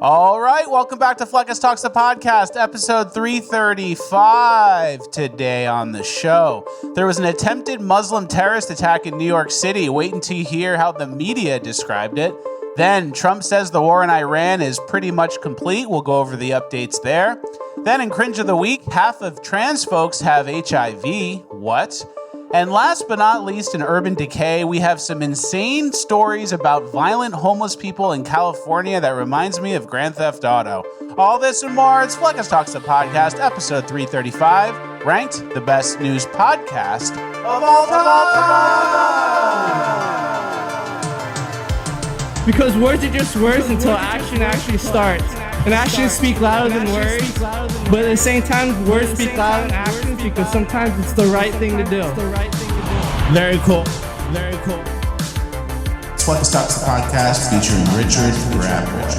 All right, welcome back to Fleckus Talks, the podcast, episode 335. Today on the show, there was an attempted Muslim terrorist attack in New York City. Wait until you hear how the media described it. Then Trump says the war in Iran is pretty much complete. We'll go over the updates there. Then in Cringe of the Week, half of trans folks have HIV. What? And last but not least, in Urban Decay, we have some insane stories about violent homeless people in California that reminds me of Grand Theft Auto. All this and more, it's Fleckus Talks, the podcast, episode 335, ranked the best news podcast of all time. Because words are just words until action actually starts. And actions speak louder than words. But at the same time, words speak louder than actions because sometimes it's the right thing to do. Very cool. Very cool. Fleckus Talks, the podcast, featuring Richard Grabboy.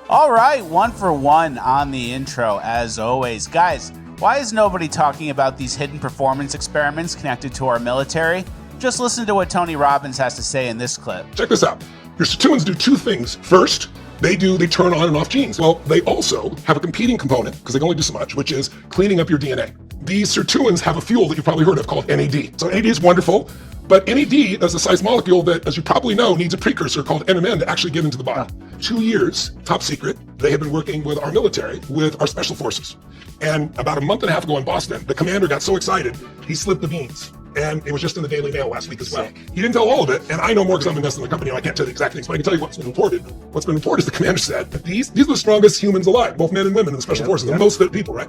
All right, 1 for 1 on the intro, as always. Guys, why is nobody talking about these hidden performance experiments connected to our military? Just listen to what Tony Robbins has to say in this clip. Check this out. Your sirtuins do two things. First, they turn on and off genes. Well, they also have a competing component, because they can only do so much, which is cleaning up your DNA. These sirtuins have a fuel that you've probably heard of called NAD. So NAD is wonderful, but NAD is a size molecule that, as you probably know, needs a precursor called NMN to actually get into the body. 2 years, top secret, they have been working with our military, with our special forces. And about a month and a half ago in Boston, the commander got so excited, he slipped the beans. And it was just in the Daily Mail last week as well. He didn't tell all of it, and I know more because I'm invested in the company, and I can't tell you the exact things, but I can tell you what's been reported. What's been reported is the commander said that these are the strongest humans alive, both men and women in the special forces, the most fit people, right?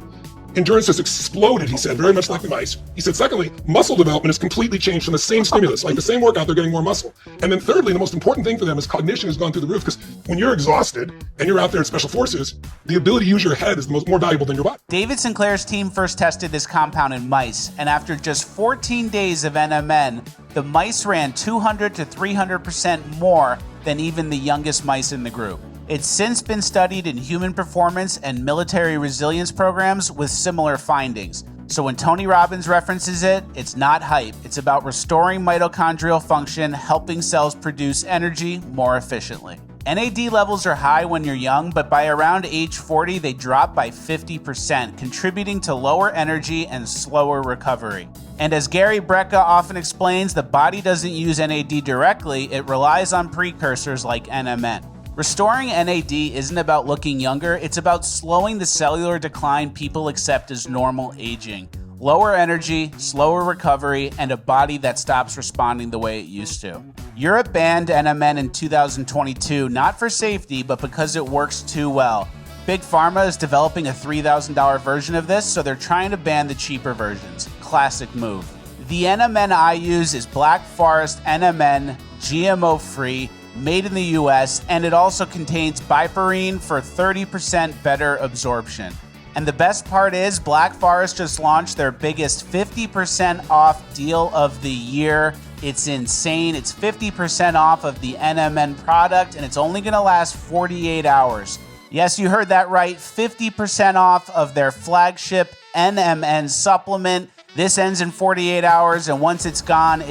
Endurance has exploded, he said, very much like the mice. He said, secondly, muscle development has completely changed from the same stimulus, like the same workout, they're getting more muscle. And then thirdly, the most important thing for them is cognition has gone through the roof, because when you're exhausted and you're out there in special forces, the ability to use your head is more valuable than your body. David Sinclair's team first tested this compound in mice, and after just 14 days of NMN, the mice ran 200 to 300% more than even the youngest mice in the group. It's since been studied in human performance and military resilience programs with similar findings. So when Tony Robbins references it, it's not hype. It's about restoring mitochondrial function, helping cells produce energy more efficiently. NAD levels are high when you're young, but by around age 40, they drop by 50%, contributing to lower energy and slower recovery. And as Gary Brecka often explains, the body doesn't use NAD directly, it relies on precursors like NMN. Restoring NAD isn't about looking younger, it's about slowing the cellular decline people accept as normal aging. Lower energy, slower recovery, and a body that stops responding the way it used to. Europe banned NMN in 2022, not for safety, but because it works too well. Big Pharma is developing a $3,000 version of this, so they're trying to ban the cheaper versions. Classic move. The NMN I use is Black Forest NMN, GMO-free, made in the US, and it also contains piperine for 30% better absorption. And the best part is Black Forest just launched their biggest 50% off deal of the year. It's insane. It's 50% off of the NMN product, and it's only going to last 48 hours. Yes, you heard that right. 50% off of their flagship NMN supplement. This ends in 48 hours, and once it's gone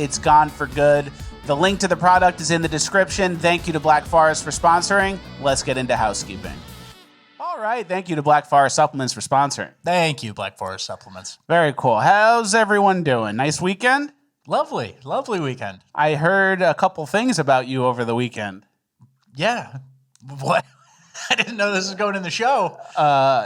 for good. The link to the product is in the description. Thank you to Black Forest for sponsoring. Let's get into housekeeping. All right. Thank you to Black Forest Supplements for sponsoring. Thank you, Black Forest Supplements. Very cool. How's everyone doing? Nice weekend? Lovely weekend. I heard a couple things about you over the weekend. Yeah. What? I didn't know this was going in the show.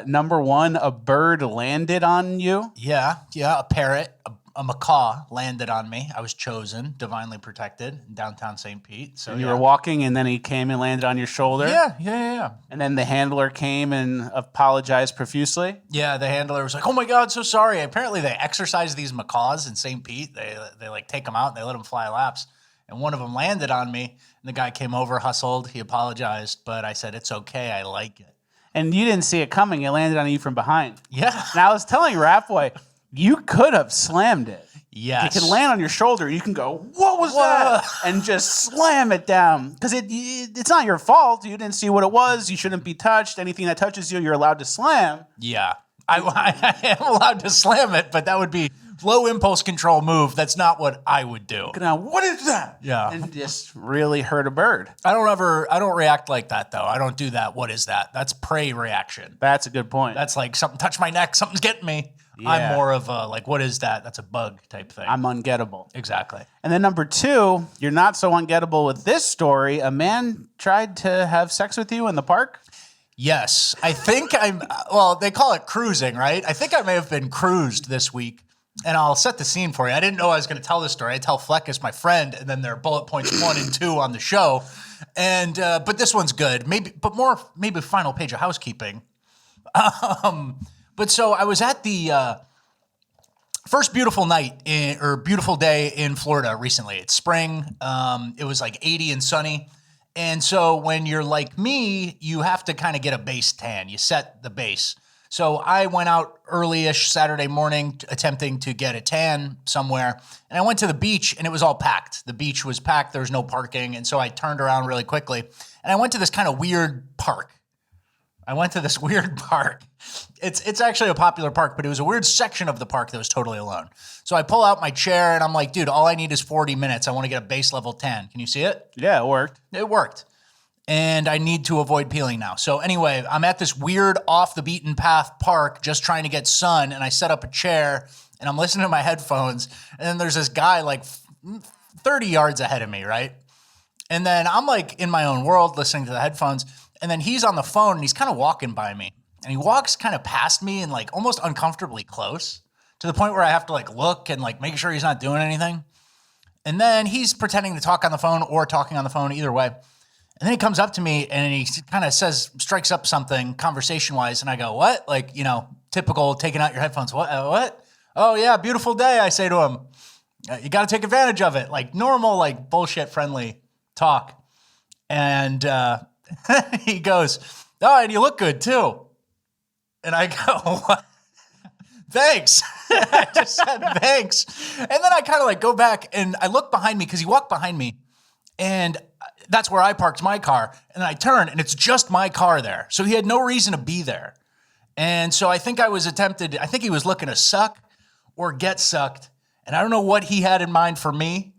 Number one, a bird landed on you. Yeah. A parrot, a macaw landed on me. I was chosen, divinely protected in downtown St. Pete. So you were walking, and then he came and landed on your shoulder? Yeah. And then the handler came and apologized profusely? Yeah, the handler was like, oh my God, so sorry. Apparently they exercise these macaws in St. Pete. They like take them out and they let them fly laps. And one of them landed on me, and the guy came over, hustled, he apologized, but I said, it's okay, I like it. And you didn't see it coming. It landed on you from behind. Yeah. And I was telling Rap Boy, you could have slammed it. Yes. It can land on your shoulder. You can go, what was that? And just slam it down. Because it's not your fault. You didn't see what it was. You shouldn't be touched. Anything that touches you, you're allowed to slam. Yeah. I am allowed to slam it, but that would be low impulse control move. That's not what I would do. Now, what is that? Yeah. And just really hurt a bird. I don't react like that though. I don't do that. What is that? That's prey reaction. That's a good point. That's like something touched my neck, something's getting me. Yeah. I'm more of a like, what is that? That's a bug type thing. I'm ungettable. Exactly. And then number 2, you're not so ungettable with this story. A man tried to have sex with you in the park? Yes. I think they call it cruising, right? I think I may have been cruised this week. And I'll set the scene for you. I didn't know I was going to tell this story. I tell Fleck as my friend, and then there are bullet points 1 and 2 on the show. And but this one's good. Maybe final page of housekeeping. But so I was at the first beautiful beautiful day in Florida recently. It's spring. It was like 80 and sunny. And so when you're like me, you have to kind of get a base tan. You set the base. So I went out early-ish Saturday morning attempting to get a tan somewhere. And I went to the beach and it was all packed. The beach was packed. There was no parking. And so I turned around really quickly. And I went to this kind of weird park. It's actually a popular park, but it was a weird section of the park that was totally alone. So I pull out my chair and I'm like, dude, all I need is 40 minutes. I want to get a base level tan. Can you see it? Yeah, it worked. It worked. And I need to avoid peeling now. So anyway, I'm at this weird off the beaten path park just trying to get sun. And I set up a chair and I'm listening to my headphones. And then there's this guy like 30 yards ahead of me, right? And then I'm like in my own world listening to the headphones. And then he's on the phone and he's kind of walking by me. And he walks kind of past me and like almost uncomfortably close to the point where I have to like look and like make sure he's not doing anything. And then he's pretending to talk on the phone or talking on the phone, either way. And then he comes up to me and he kind of strikes up something conversation-wise. And I go, what? Like, typical taking out your headphones. What? Oh, yeah, beautiful day, I say to him. You got to take advantage of it. Like normal, like bullshit-friendly talk. And he goes, oh, and you look good too. And I go, what? Thanks. I just said thanks. And then I kind of like go back and I look behind me because he walked behind me. And that's where I parked my car. And then I turn and it's just my car there. So he had no reason to be there. And so I think he was looking to suck or get sucked. And I don't know what he had in mind for me.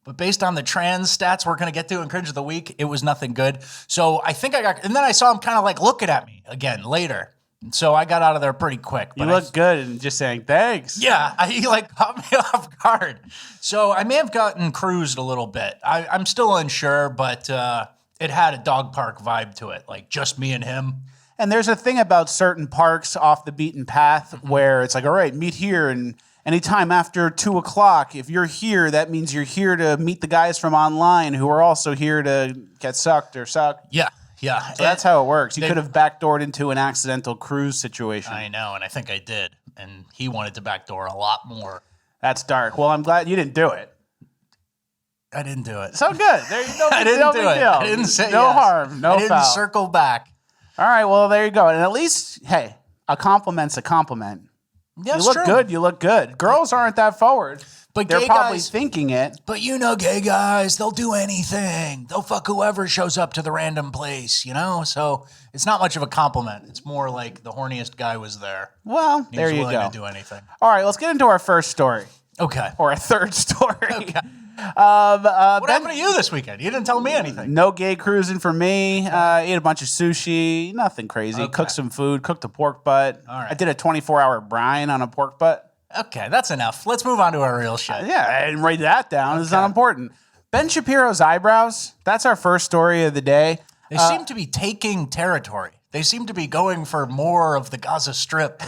But based on the trans stats we're going to get to in Cringe of the Week, it was nothing good. So I think and then I saw him kind of like looking at me again later. And so I got out of there pretty quick. You look good and just saying thanks. Yeah, he like caught me off guard. So I may have gotten cruised a little bit. I'm still unsure, but it had a dog park vibe to it, like just me and him. And there's a thing about certain parks off the beaten path where it's like, all right, meet here and anytime after 2 o'clock, if you're here, that means you're here to meet the guys from online who are also here to get sucked or suck. Yeah. So that's how it works. You could have backdoored into an accidental cruise situation. I know, and I think I did. And he wanted to backdoor a lot more. That's dark. Well, I'm glad you didn't do it. I didn't do it. So good. There you go. I didn't do it. I didn't say no yes. harm, no I didn't foul. circle back. All right, well, there you go. And at least, hey, a compliment's a compliment. Yeah, you look true. good. You look good. Girls aren't that forward. But they're gay probably guys, thinking it. But gay guys, they'll do anything. They'll fuck whoever shows up to the random place, So it's not much of a compliment. It's more like the horniest guy was there. Well, He there was you willing go. to do anything. All right, let's get into our first story. Okay. Or a third story. Okay. What happened to you this weekend? You didn't tell me anything. No gay cruising for me. Ate a bunch of sushi. Nothing crazy. Okay. Cooked some food. Cooked a pork butt. All right. I did a 24-hour brine on a pork butt. Okay, that's enough. Let's move on to our real shit. Yeah, I didn't write that down. It's not important. Ben Shapiro's eyebrows. That's our first story of the day. They seem to be taking territory. They seem to be going for more of the Gaza Strip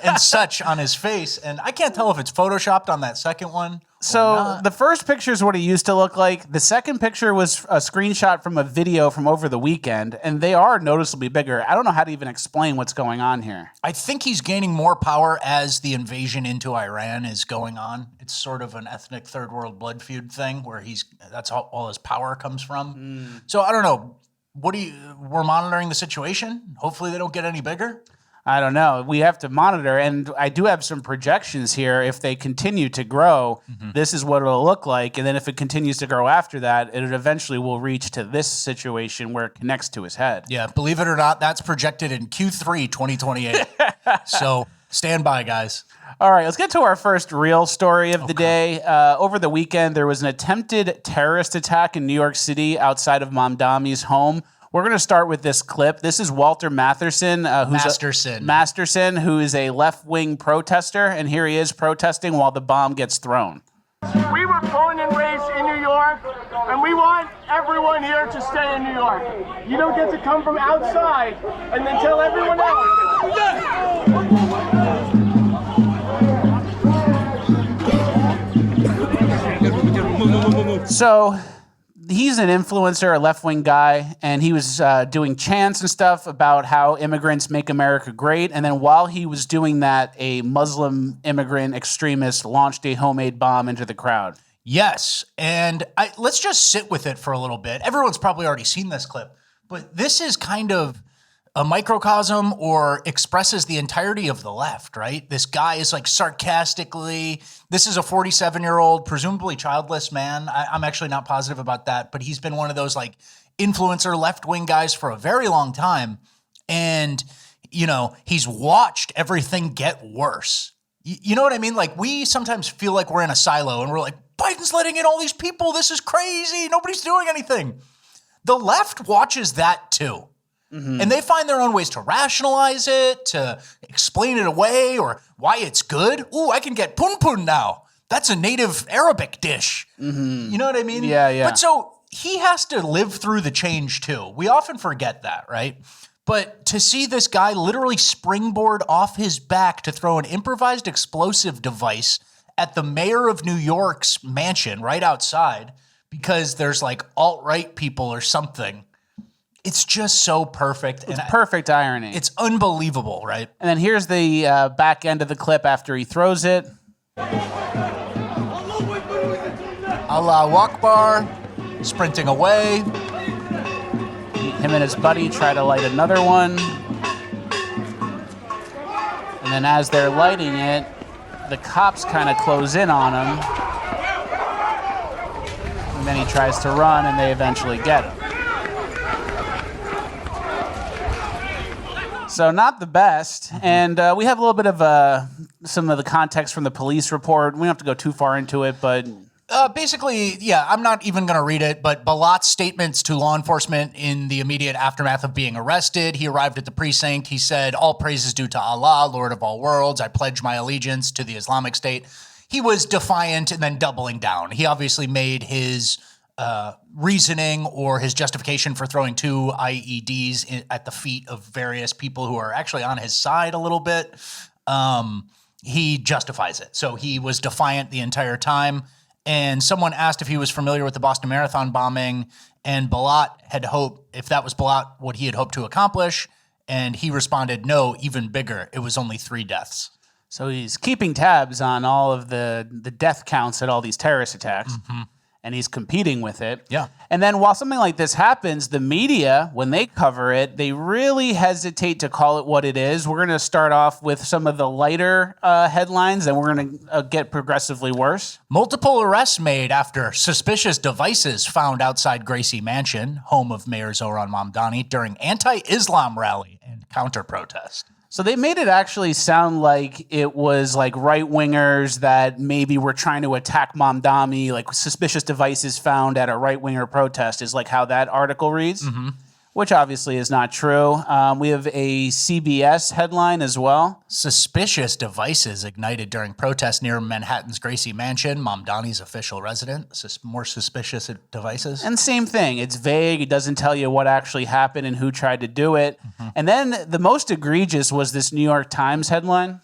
and such on his face. And I can't tell if it's photoshopped on that second one. So the first picture is what he used to look like. The second picture was a screenshot from a video from over the weekend, and they are noticeably bigger. I don't know how to even explain what's going on here. I think he's gaining more power as the invasion into Iran is going on. It's sort of an ethnic third world blood feud thing where that's all his power comes from. So I don't know. We're monitoring the situation. Hopefully they don't get any bigger. I don't know. We have to monitor, and I do have some projections here. If they continue to grow, this is what it'll look like. And then if it continues to grow after that, it eventually will reach to this situation where it connects to his head. Yeah, believe it or not, that's projected in Q3 2028. So Stand by, guys. All right, let's get to our first real story of the day. Over the weekend, there was an attempted terrorist attack in New York City outside of Mamdani's home. We're going to start with this clip. This is Walter Masterson, who is a left-wing protester, and here he is protesting while the bomb gets thrown. We were born and raised in New York, and we want everyone here to stay in New York. You don't get to come from outside and then tell everyone else. So he's an influencer, a left-wing guy, and he was doing chants and stuff about how immigrants make America great. And then while he was doing that, a Muslim immigrant extremist launched a homemade bomb into the crowd. Yes, and let's just sit with it for a little bit. Everyone's probably already seen this clip, but this is kind of a microcosm or expresses the entirety of the left, right? This guy is like sarcastically, this is a 47-year-old, presumably childless man. I'm actually not positive about that, but he's been one of those like influencer left-wing guys for a very long time. And, you know, he's watched everything get worse. You know what I mean? Like we sometimes feel like we're in a silo and we're like, Biden's letting in all these people. This is crazy. Nobody's doing anything. The left watches that too. Mm-hmm. And they find their own ways to rationalize it, to explain it away, or why it's good. Ooh, I can get pun now. That's a native Arabic dish. Mm-hmm. You know what I mean? Yeah. But so he has to live through the change too. We often forget that, right? But to see this guy literally springboard off his back to throw an improvised explosive device at the mayor of New York's mansion right outside because there's like alt-right people or something. It's just so perfect. It's perfect irony. It's unbelievable, right? And then here's the back end of the clip after he throws it. Allahu Akbar, sprinting away. Him and his buddy try to light another one. And then as they're lighting it, the cops kind of close in on him. And then he tries to run, and they eventually get him. So not the best, and we have a little bit of some of the context from the police report. We don't have to go too far into it, but... Basically, yeah, I'm not even going to read it, but Balat's statements to law enforcement in the immediate aftermath of being arrested. He arrived at the precinct. He said, all praise is due to Allah, Lord of all worlds. I pledge my allegiance to the Islamic State. He was defiant and then doubling down. He obviously made his reasoning or his justification for throwing 2 IEDs at the feet of various people who are actually on his side a little bit. He justifies it. So he was defiant the entire time. And someone asked if he was familiar with the Boston Marathon bombing, and Balat had hoped, if that was Balat, what he had hoped to accomplish, and he responded, no, even bigger. It was only 3 deaths. So he's keeping tabs on all of the death counts at all these terrorist attacks. Mm-hmm. And he's competing with it. Yeah. And then while something like this happens, the media, when they cover it, they really hesitate to call it what it is. We're going to start off with some of the lighter headlines, and we're going to get progressively worse. Multiple arrests made after suspicious devices found outside Gracie Mansion, home of Mayor Zohran Mamdani, during anti-Islam rally and counter-protest. So they made it actually sound like it was like right-wingers that maybe were trying to attack Mamdani, like suspicious devices found at a right-winger protest is like how that article reads, which obviously is not true. We have a CBS headline as well. Suspicious devices ignited during protests near Manhattan's Gracie Mansion, Mamdani's official residence. More suspicious devices. And same thing. It's vague. It doesn't tell you what actually happened and who tried to do it. Mm-hmm. And then the most egregious was this New York Times headline.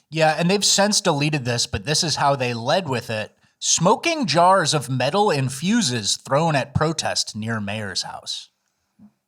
Yeah, and they've since deleted this, but this is how they led with it. Smoking jars of metal and fuses thrown at protest near mayor's house.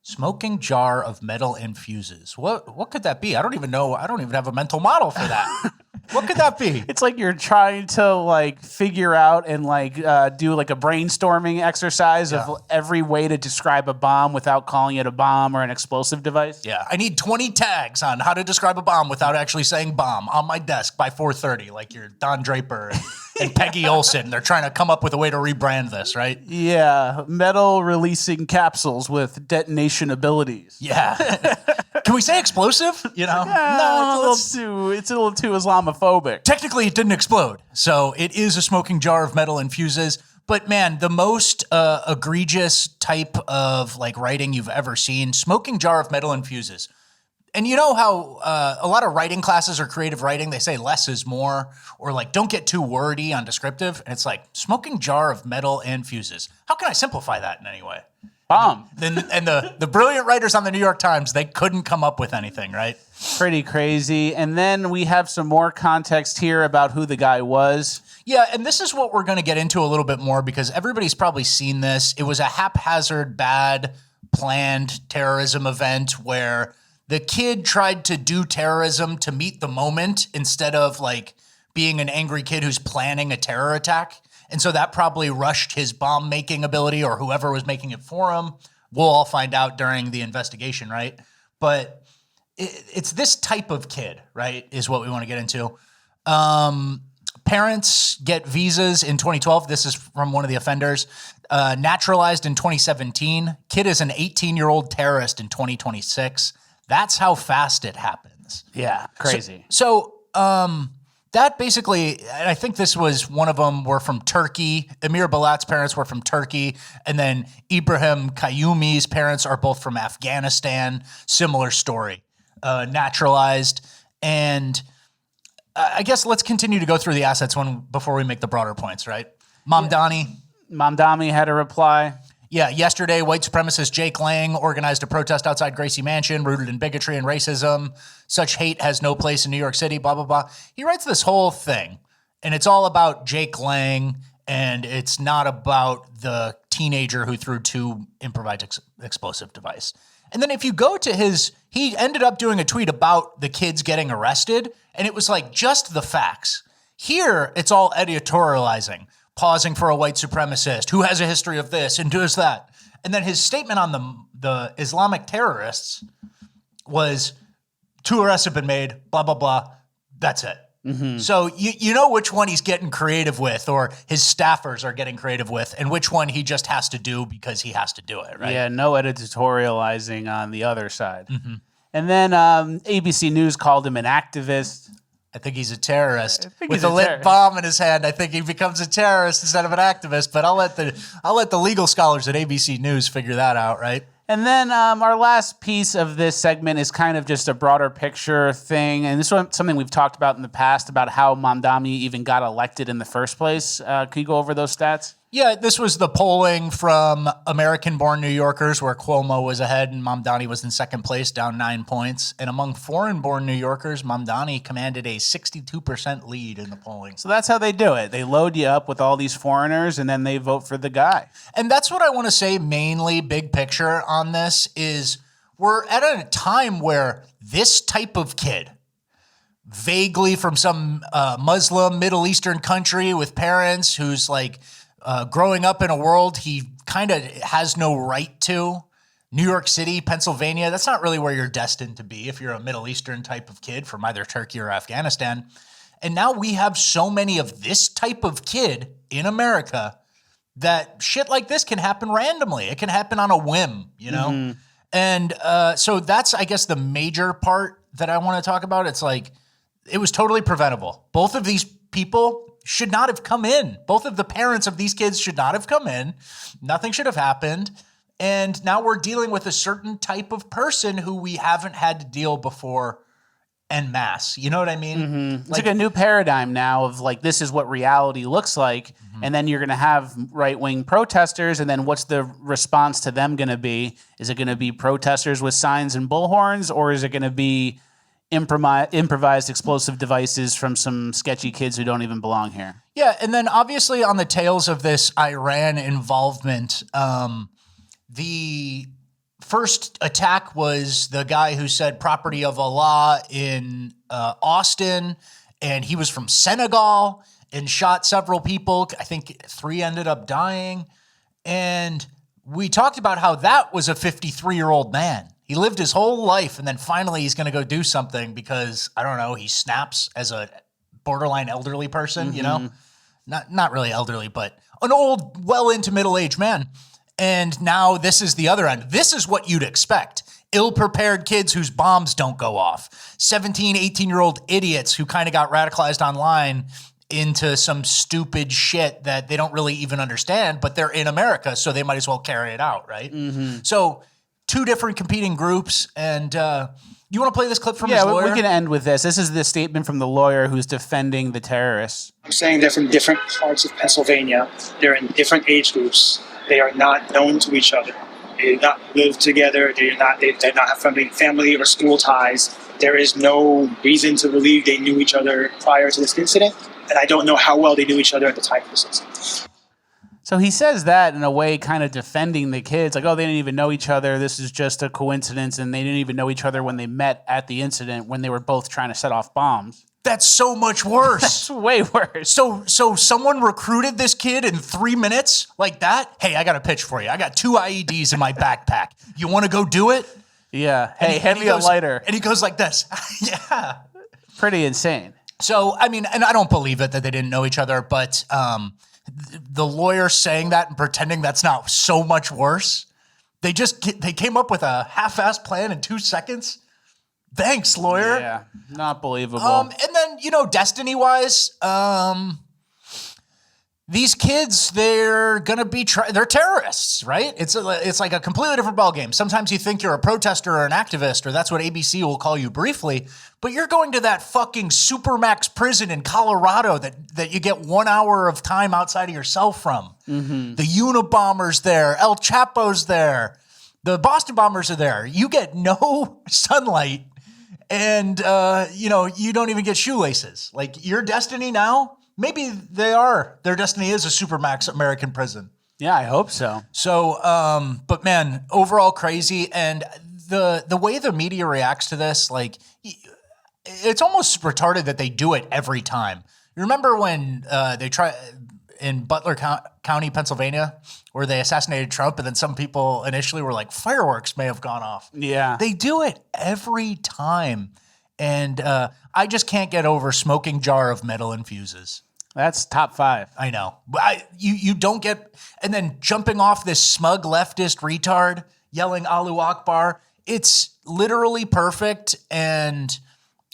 Smoking jar of metal and fuses. What could that be? I don't even know. I don't even have a mental model for that. What could that be? It's like you're trying to like figure out and like do like a brainstorming exercise of every way to describe a bomb without calling it a bomb or an explosive device. Yeah, I need 20 tags on how to describe a bomb without actually saying bomb on my desk by 4:30, like you're Don Draper and Peggy Olson. They're trying to come up with a way to rebrand this, right? Yeah, metal releasing capsules with detonation abilities. Yeah. Can we say explosive? You know, it's a little too Islamophobic. Technically, it didn't explode, so it is a smoking jar of metal and fuses. But man, the most egregious type of like writing you've ever seen: smoking jar of metal and fuses. And you know how a lot of writing classes or creative writing, they say less is more, or like don't get too wordy on descriptive. And it's like smoking jar of metal and fuses. How can I simplify that in any way? Bomb. And the brilliant writers on the New York Times, they couldn't come up with anything, right? Pretty crazy. And then we have some more context here about who the guy was. Yeah, and this is what we're going to get into a little bit more because everybody's probably seen this. It was a haphazard, bad, planned terrorism event where the kid tried to do terrorism to meet the moment instead of like being an angry kid who's planning a terror attack. And so that probably rushed his bomb making ability or whoever was making it for him. We'll all find out during the investigation, right? But it's this type of kid, right, is what we want to get into. Parents get visas in 2012. This is from one of the offenders. Naturalized in 2017. Kid is an 18-year-old terrorist in 2026. That's how fast it happens. Yeah, crazy. So that basically, and I think this was one of them were from Turkey. Emir Balat's parents were from Turkey. And then Ibrahim Qayyumi's parents are both from Afghanistan. Similar story. Naturalized. And I guess let's continue to go through the assets before we make the broader points, right? Mamdani had a reply. Yeah, yesterday, white supremacist Jake Lang organized a protest outside Gracie Mansion rooted in bigotry and racism. Such hate has no place in New York City, blah, blah, blah. He writes this whole thing, and it's all about Jake Lang, and it's not about the teenager who threw two improvised explosive device. And then if you go to he ended up doing a tweet about the kids getting arrested, and it was like just the facts. Here, it's all editorializing. Pausing for a white supremacist who has a history of this and does that. And then his statement on the Islamic terrorists was 2 arrests have been made, blah, blah, blah. That's it. Mm-hmm. So you know which one he's getting creative with or his staffers are getting creative with and which one he just has to do because he has to do it, right? Yeah, no editorializing on the other side. Mm-hmm. And then ABC News called him an activist. I think he's a terrorist with a lit bomb in his hand. I think he becomes a terrorist instead of an activist. But I'll let the legal scholars at ABC News figure that out, right? And then our last piece of this segment is kind of just a broader picture thing. And this is something we've talked about in the past about how Mamdani even got elected in the first place. Can you go over those stats? Yeah, this was the polling from American-born New Yorkers where Cuomo was ahead and Mamdani was in second place, down 9 points. And among foreign-born New Yorkers, Mamdani commanded a 62% lead in the polling. So that's how they do it. They load you up with all these foreigners and then they vote for the guy. And that's what I want to say mainly, big picture on this, is we're at a time where this type of kid, vaguely from some Muslim Middle Eastern country with parents who's like, growing up in a world he kind of has no right to, New York City, Pennsylvania, that's not really where you're destined to be if you're a Middle Eastern type of kid from either Turkey or Afghanistan. And now we have so many of this type of kid in America that shit like this can happen randomly. It can happen on a whim, you know? Mm-hmm. And so that's, I guess, the major part that I want to talk about. It's like, it was totally preventable. Both of these people should not have come in. Both of the parents of these kids should not have come in. Nothing should have happened. And now we're dealing with a certain type of person who we haven't had to deal before en masse. You know what I mean? Mm-hmm. It's like a new paradigm now of like, this is what reality looks like. Mm-hmm. And then you're going to have right-wing protesters. And then what's the response to them going to be? Is it going to be protesters with signs and bullhorns? Or is it going to be improvised explosive devices from some sketchy kids who don't even belong here? Yeah, and then obviously on the tails of this Iran involvement, the first attack was the guy who said property of Allah in Austin, and he was from Senegal and shot several people. I think 3 ended up dying. And we talked about how that was a 53-year-old man. He lived his whole life, and then finally he's going to go do something because, I don't know, he snaps as a borderline elderly person, mm-hmm. you know? Not really elderly, but an old, well into middle-aged man. And now this is the other end. This is what you'd expect. ill-prepared kids whose bombs don't go off, 17, 18-year-old idiots who kind of got radicalized online into some stupid shit that they don't really even understand, but they're in America, so they might as well carry it out, right? So 2 different competing groups, and you want to play this clip from his lawyer? We can end with this. This is the statement from the lawyer who's defending the terrorists. I'm saying they're from different parts of Pennsylvania. They're in different age groups. They are not known to each other. They do not live together. They do not have family or school ties. There is no reason to believe they knew each other prior to this incident, and I don't know how well they knew each other at the time of this incident. So he says that in a way kind of defending the kids, like, oh, they didn't even know each other. This is just a coincidence, and they didn't even know each other when they met at the incident when they were both trying to set off bombs. That's so much worse. That's way worse. So someone recruited this kid in 3 minutes like that? Hey, I got a pitch for you. I got 2 IEDs in my backpack. You want to go do it? Yeah. Hey, hand me a lighter. And he goes like this. Yeah. Pretty insane. So, I mean, and I don't believe it that they didn't know each other, but the lawyer saying that and pretending that's not so much worse, they came up with a half-assed plan in 2 seconds. Thanks, lawyer. Yeah, not believable. And then, destiny-wise, these kids, they're gonna be they're terrorists, right? It's like a completely different ballgame. Sometimes you think you're a protester or an activist, or that's what ABC will call you briefly, but you're going to that fucking Supermax prison in Colorado that you get 1 hour of time outside of your cell from. Mm-hmm. The Unabomber's there, El Chapo's there, the Boston Bombers are there. You get no sunlight, and you don't even get shoelaces. Like, your destiny now. Maybe their destiny is a Supermax American prison. Yeah, I hope so. So, but man, overall crazy. And the way the media reacts to this, like, it's almost retarded that they do it every time. You remember when they tried in Butler County, Pennsylvania, where they assassinated Trump, and then some people initially were like, fireworks may have gone off. Yeah. They do it every time. And I just can't get over smoking jar of metal infuses. That's top 5. I know. You don't get... And then jumping off this smug leftist retard, yelling Allahu Akbar. It's literally perfect, and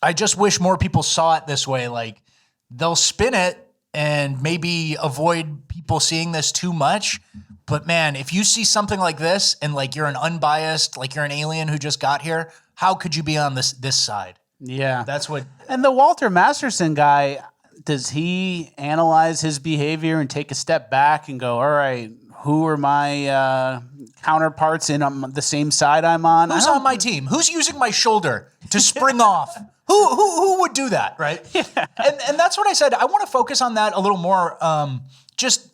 I just wish more people saw it this way. Like, they'll spin it and maybe avoid people seeing this too much. But man, if you see something like this and like you're an unbiased, like you're an alien who just got here, how could you be on this side? Yeah. That's what... And the Walter Masterson guy, does he analyze his behavior and take a step back and go, all right, who are my counterparts in the same side I'm on? Who's on my team? Who's using my shoulder to spring off? Who would do that, right? Yeah. And that's what I said. I want to focus on that a little more. Just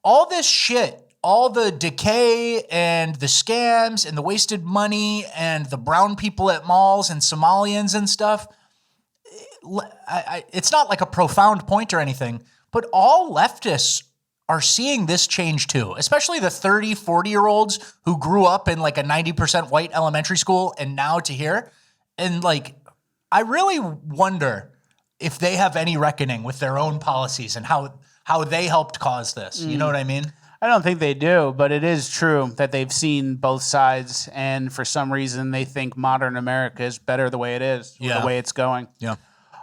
all this shit, all the decay and the scams and the wasted money and the brown people at malls and Somalians and stuff. It's not like a profound point or anything, but all leftists are seeing this change too, especially the 30, 40-year-olds who grew up in like a 90% white elementary school and now to here. And like, I really wonder if they have any reckoning with their own policies and how they helped cause this. You know what I mean? I don't think they do, but it is true that they've seen both sides, and for some reason they think modern America is better the way it is, the way it's going. Yeah.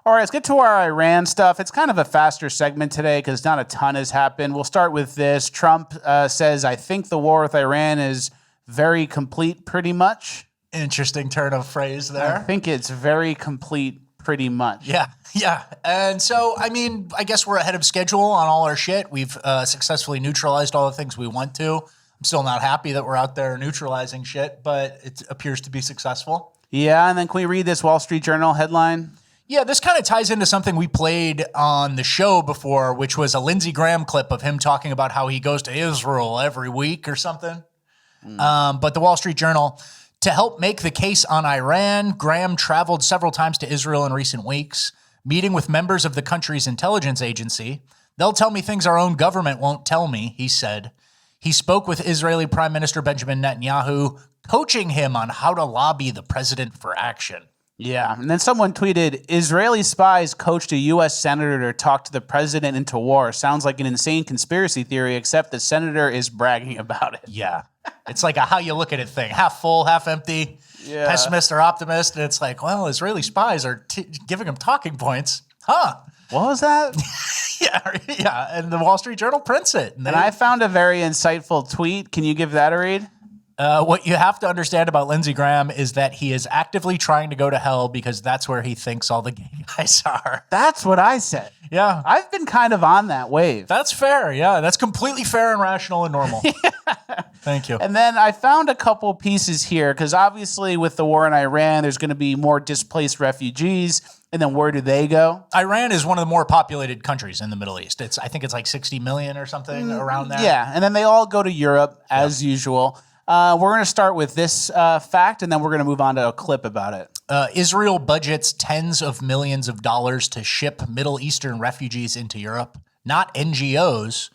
All right, let's get to our Iran stuff. It's kind of a faster segment today because not a ton has happened. We'll start with this. Trump says, I think the war with Iran is very complete, pretty much. Interesting turn of phrase there. I think it's very complete, pretty much. Yeah. And so, I mean, I guess we're ahead of schedule on all our shit. We've successfully neutralized all the things we want to. I'm still not happy that we're out there neutralizing shit, but it appears to be successful. Yeah, and then can we read this Wall Street Journal headline? Yeah, this kind of ties into something we played on the show before, which was a Lindsey Graham clip of him talking about how he goes to Israel every week or something. But the Wall Street Journal, to help make the case on Iran, Graham traveled several times to Israel in recent weeks, meeting with members of the country's intelligence agency. They'll tell me things our own government won't tell me, he said. He spoke with Israeli Prime Minister Benjamin Netanyahu, coaching him on how to lobby the president for action. Yeah, and then someone tweeted, Israeli spies coached a U.S. senator to talk to the president into war. Sounds like an insane conspiracy theory, except the senator is bragging about it. Yeah. It's like a how you look at it thing. Half full, half empty, pessimist or optimist. And it's like, well, Israeli spies are giving him talking points. Huh. What was that? Yeah. And the Wall Street Journal prints it. And I found a very insightful tweet. Can you give that a read? What you have to understand about Lindsey Graham is that he is actively trying to go to hell because that's where he thinks all the gay guys are. That's what I said. Yeah. I've been kind of on that wave. That's fair. Yeah. That's completely fair and rational and normal. Thank you. And then I found a couple pieces here because obviously with the war in Iran, there's going to be more displaced refugees. And then where do they go? Iran is one of the more populated countries in the Middle East. I think it's like 60 million or something around there. Yeah. And then they all go to Europe as usual. We're going to start with this fact, and then we're going to move on to a clip about it. Israel budgets tens of millions of dollars to ship Middle Eastern refugees into Europe, not NGOs,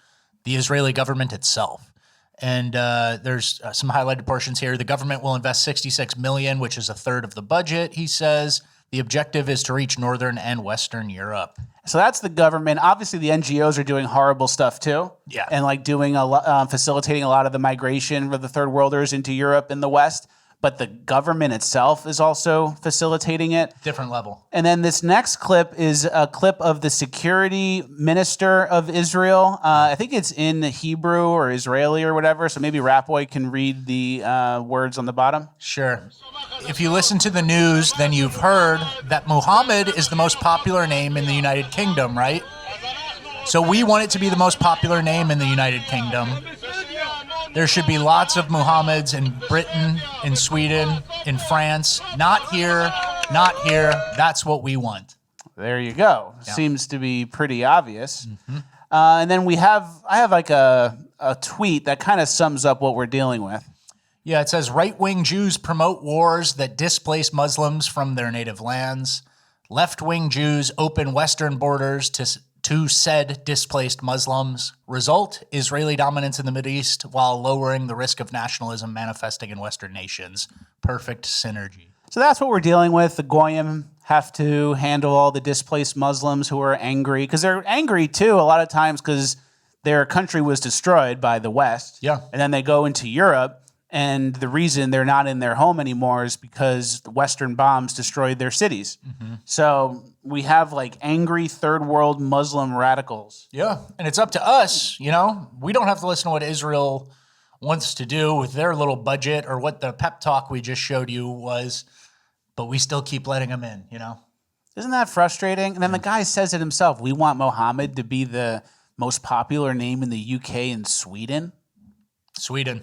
the Israeli government itself. And there's some highlighted portions here. The government will invest $66 million, which is a third of the budget, he says. The objective is to reach Northern and Western Europe. So that's the government. Obviously, the NGOs are doing horrible stuff too. Yeah. And like doing facilitating a lot of the migration of the third worlders into Europe and the West. But the government itself is also facilitating it. Different level. And then this next clip is a clip of the security minister of Israel. I think it's in Hebrew or Israeli or whatever. So maybe Rapboy can read the words on the bottom. Sure. If you listen to the news, then you've heard that Muhammad is the most popular name in the United Kingdom, right? So we want it to be the most popular name in the United Kingdom. There should be lots of Muhammads in Britain, in Sweden, in France. Not here, not here. That's what we want. There you go. Yeah. Seems to be pretty obvious. Mm-hmm. And then I have like a tweet that kind of sums up what we're dealing with. Yeah, it says right-wing Jews promote wars that displace Muslims from their native lands. Left-wing Jews open Western borders to said displaced Muslims. Result, Israeli dominance in the Mideast while lowering the risk of nationalism manifesting in Western nations. Perfect synergy. So that's what we're dealing with. The Goyim have to handle all the displaced Muslims who are angry, because they're angry too a lot of times because their country was destroyed by the West. Yeah. And then they go into Europe, and the reason they're not in their home anymore is because the Western bombs destroyed their cities. Mm-hmm. So we have like angry third world Muslim radicals. Yeah, and it's up to us, you know? We don't have to listen to what Israel wants to do with their little budget or what the pep talk we just showed you was, but we still keep letting them in, you know? Isn't that frustrating? And then the guy says it himself. We want Mohammed to be the most popular name in the UK and Sweden. Sweden.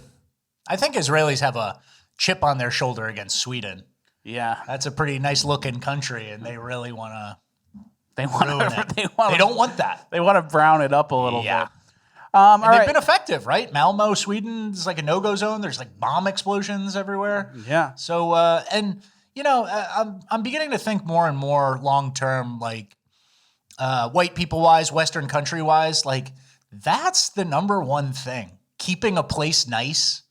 I think Israelis have a chip on their shoulder against Sweden. Yeah. That's a pretty nice looking country, and they really want to ruin it. They don't want that. They want to brown it up a little Yeah. bit. And they've been effective, right? Malmo, Sweden is like a no-go zone. There's like bomb explosions everywhere. Yeah. So, and you know, I'm beginning to think more and more long-term, like white people-wise, Western country-wise, like that's the number one thing. Keeping a place nice.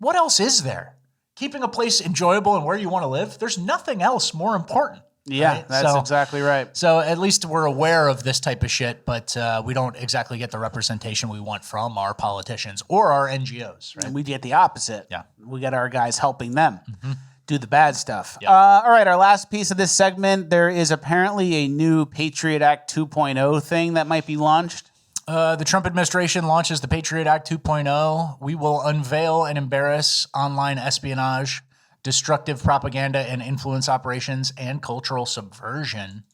What else is there? Keeping a place enjoyable and where you want to live. There's nothing else more important. Yeah, right? that's exactly right. So at least we're aware of this type of shit, but we don't exactly get the representation we want from our politicians or our NGOs, right? And we get the opposite. Yeah. We get our guys helping them do the bad stuff. Yeah. All right, our last piece of this segment, there is apparently a new Patriot Act 2.0 thing that might be launched. The Trump administration launches the Patriot Act 2.0. We will unveil and embarrass online espionage, destructive propaganda and influence operations, and cultural subversion.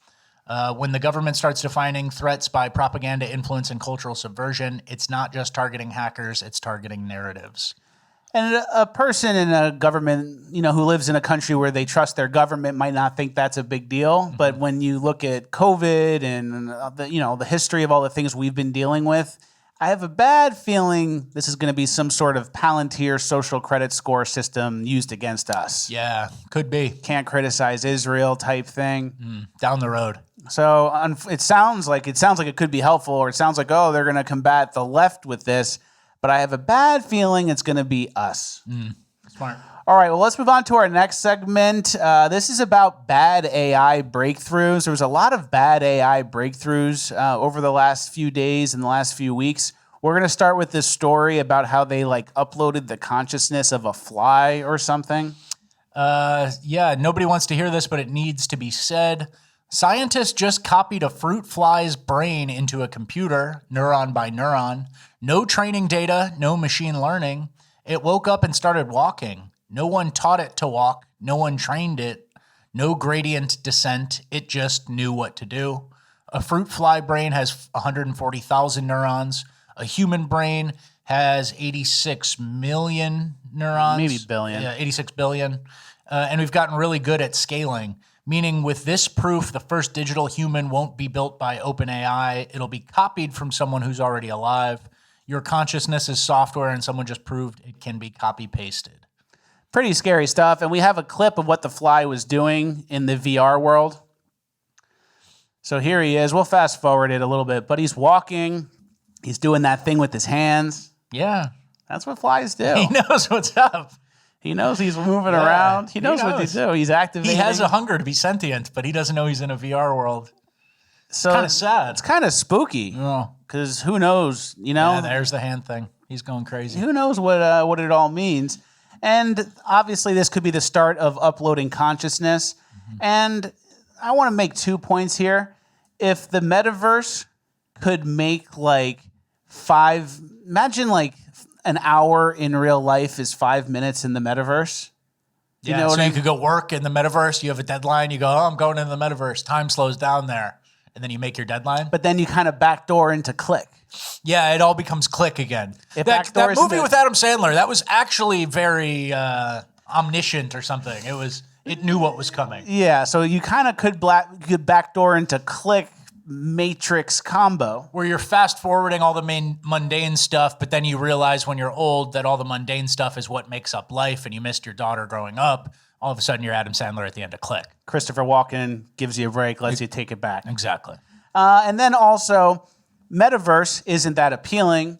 When the government starts defining threats by propaganda, influence, and cultural subversion, it's not just targeting hackers, it's targeting narratives. And a person in a government, you know, who lives in a country where they trust their government might not think that's a big deal. But when you look at COVID and the history of all the things we've been dealing with, I have a bad feeling this is going to be some sort of Palantir social credit score system used against us. Yeah, could be. Can't criticize Israel type thing. Down the road. So it sounds like it could be helpful, or it sounds like, oh, they're going to combat the left with this. But I have a bad feeling it's going to be us. Smart. All right, well, let's move on to our next segment. This is about bad AI breakthroughs. There was a lot of bad AI breakthroughs over the last few days and the last few weeks. We're going to start with this story about how they like uploaded the consciousness of a fly or something. Yeah, nobody wants to hear this, but it needs to be said. Scientists just copied a fruit fly's brain into a computer, neuron by neuron. No training data, no machine learning. It woke up and started walking. No one taught it to walk. No one trained it. No gradient descent. It just knew what to do. A fruit fly brain has 140,000 neurons. A human brain has 86 million neurons. Maybe billion. Yeah, 86 billion. And we've gotten really good at scaling, meaning with this proof, the first digital human won't be built by OpenAI. It'll be copied from someone who's already alive. Your consciousness is software, and someone just proved it can be copy-pasted. Pretty scary stuff. And we have a clip of what the fly was doing in the VR world. So here he is. We'll fast forward it a little bit, but he's walking. He's doing that thing with his hands. Yeah. That's what flies do. He knows what's up. He knows he's moving around. He knows what to do. He's activating. He has a hunger to be sentient, but he doesn't know he's in a VR world. So kind of sad. It's kind of spooky. Because who knows, you know? Yeah, there's the hand thing. He's going crazy. Who knows what it all means? And obviously this could be the start of uploading consciousness. Mm-hmm. And I want to make 2 points here. If the metaverse could make like imagine like an hour in real life is 5 minutes in the metaverse. You know, so you could go work in the metaverse. You have a deadline. You go, oh, I'm going into the metaverse. Time slows down there. And then you make your deadline. But then you kind of backdoor into Click. Yeah, it all becomes Click again. That movie with Adam Sandler, that was actually very omniscient or something. It knew what was coming. Yeah, so you kind of could backdoor into Click Matrix combo. Where you're fast forwarding all the main mundane stuff, but then you realize when you're old that all the mundane stuff is what makes up life and you missed your daughter growing up. All of a sudden, you're Adam Sandler at the end of Click. Christopher Walken gives you a break, lets you take it back. Exactly. And then also, metaverse isn't that appealing,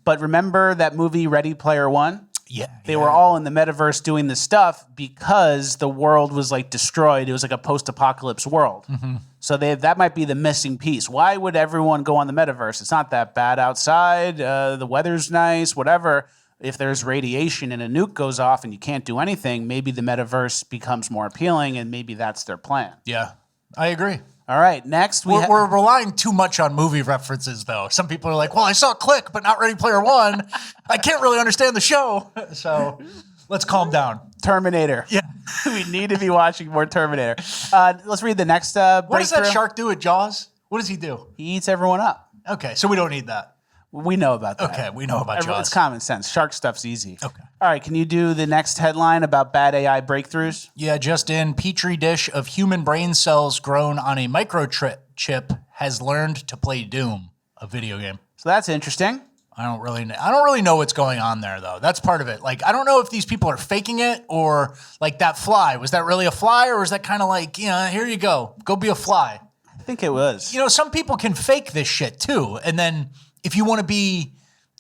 but remember that movie Ready Player One? Yeah. They were all in the metaverse doing this stuff because the world was like destroyed. It was like a post-apocalypse world. Mm-hmm. So that might be the missing piece. Why would everyone go on the metaverse? It's not that bad outside. The weather's nice, whatever. If there's radiation and a nuke goes off and you can't do anything, maybe the metaverse becomes more appealing and maybe that's their plan. Yeah, I agree. All right, next we're relying too much on movie references, though. Some people are like, well, I saw Click, but not Ready Player One. I can't really understand the show. So let's calm down. Terminator. Yeah. We need to be watching more Terminator. Let's read the next breakthrough. What does that shark do at Jaws? What does he do? He eats everyone up. Okay, so we don't need that. We know about that. Okay, we know about Jaws. It's common sense. Shark stuff's easy. Okay. All right, can you do the next headline about bad AI breakthroughs? Yeah, just in. Petri dish of human brain cells grown on a microchip has learned to play Doom, a video game. So that's interesting. I don't really know what's going on there, though. That's part of it. Like, I don't know if these people are faking it or like that fly. Was that really a fly or was that kind of like, here you go be a fly? I think it was. Some people can fake this shit too. And then if you want to be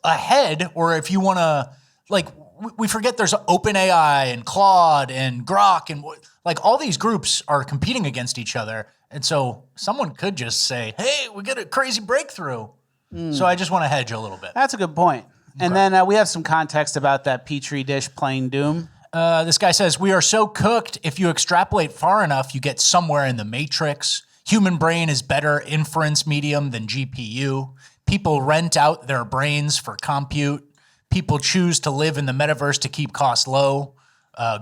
ahead or if you want to, like, we forget there's OpenAI and Claude and Grok and like all these groups are competing against each other. And so someone could just say, hey, we got a crazy breakthrough. So I just want to hedge a little bit. That's a good point. Okay. And then we have some context about that Petri dish playing Doom. This guy says, we are so cooked. If you extrapolate far enough, you get somewhere in the matrix. Human brain is better inference medium than GPU. People rent out their brains for compute. People choose to live in the metaverse to keep costs low.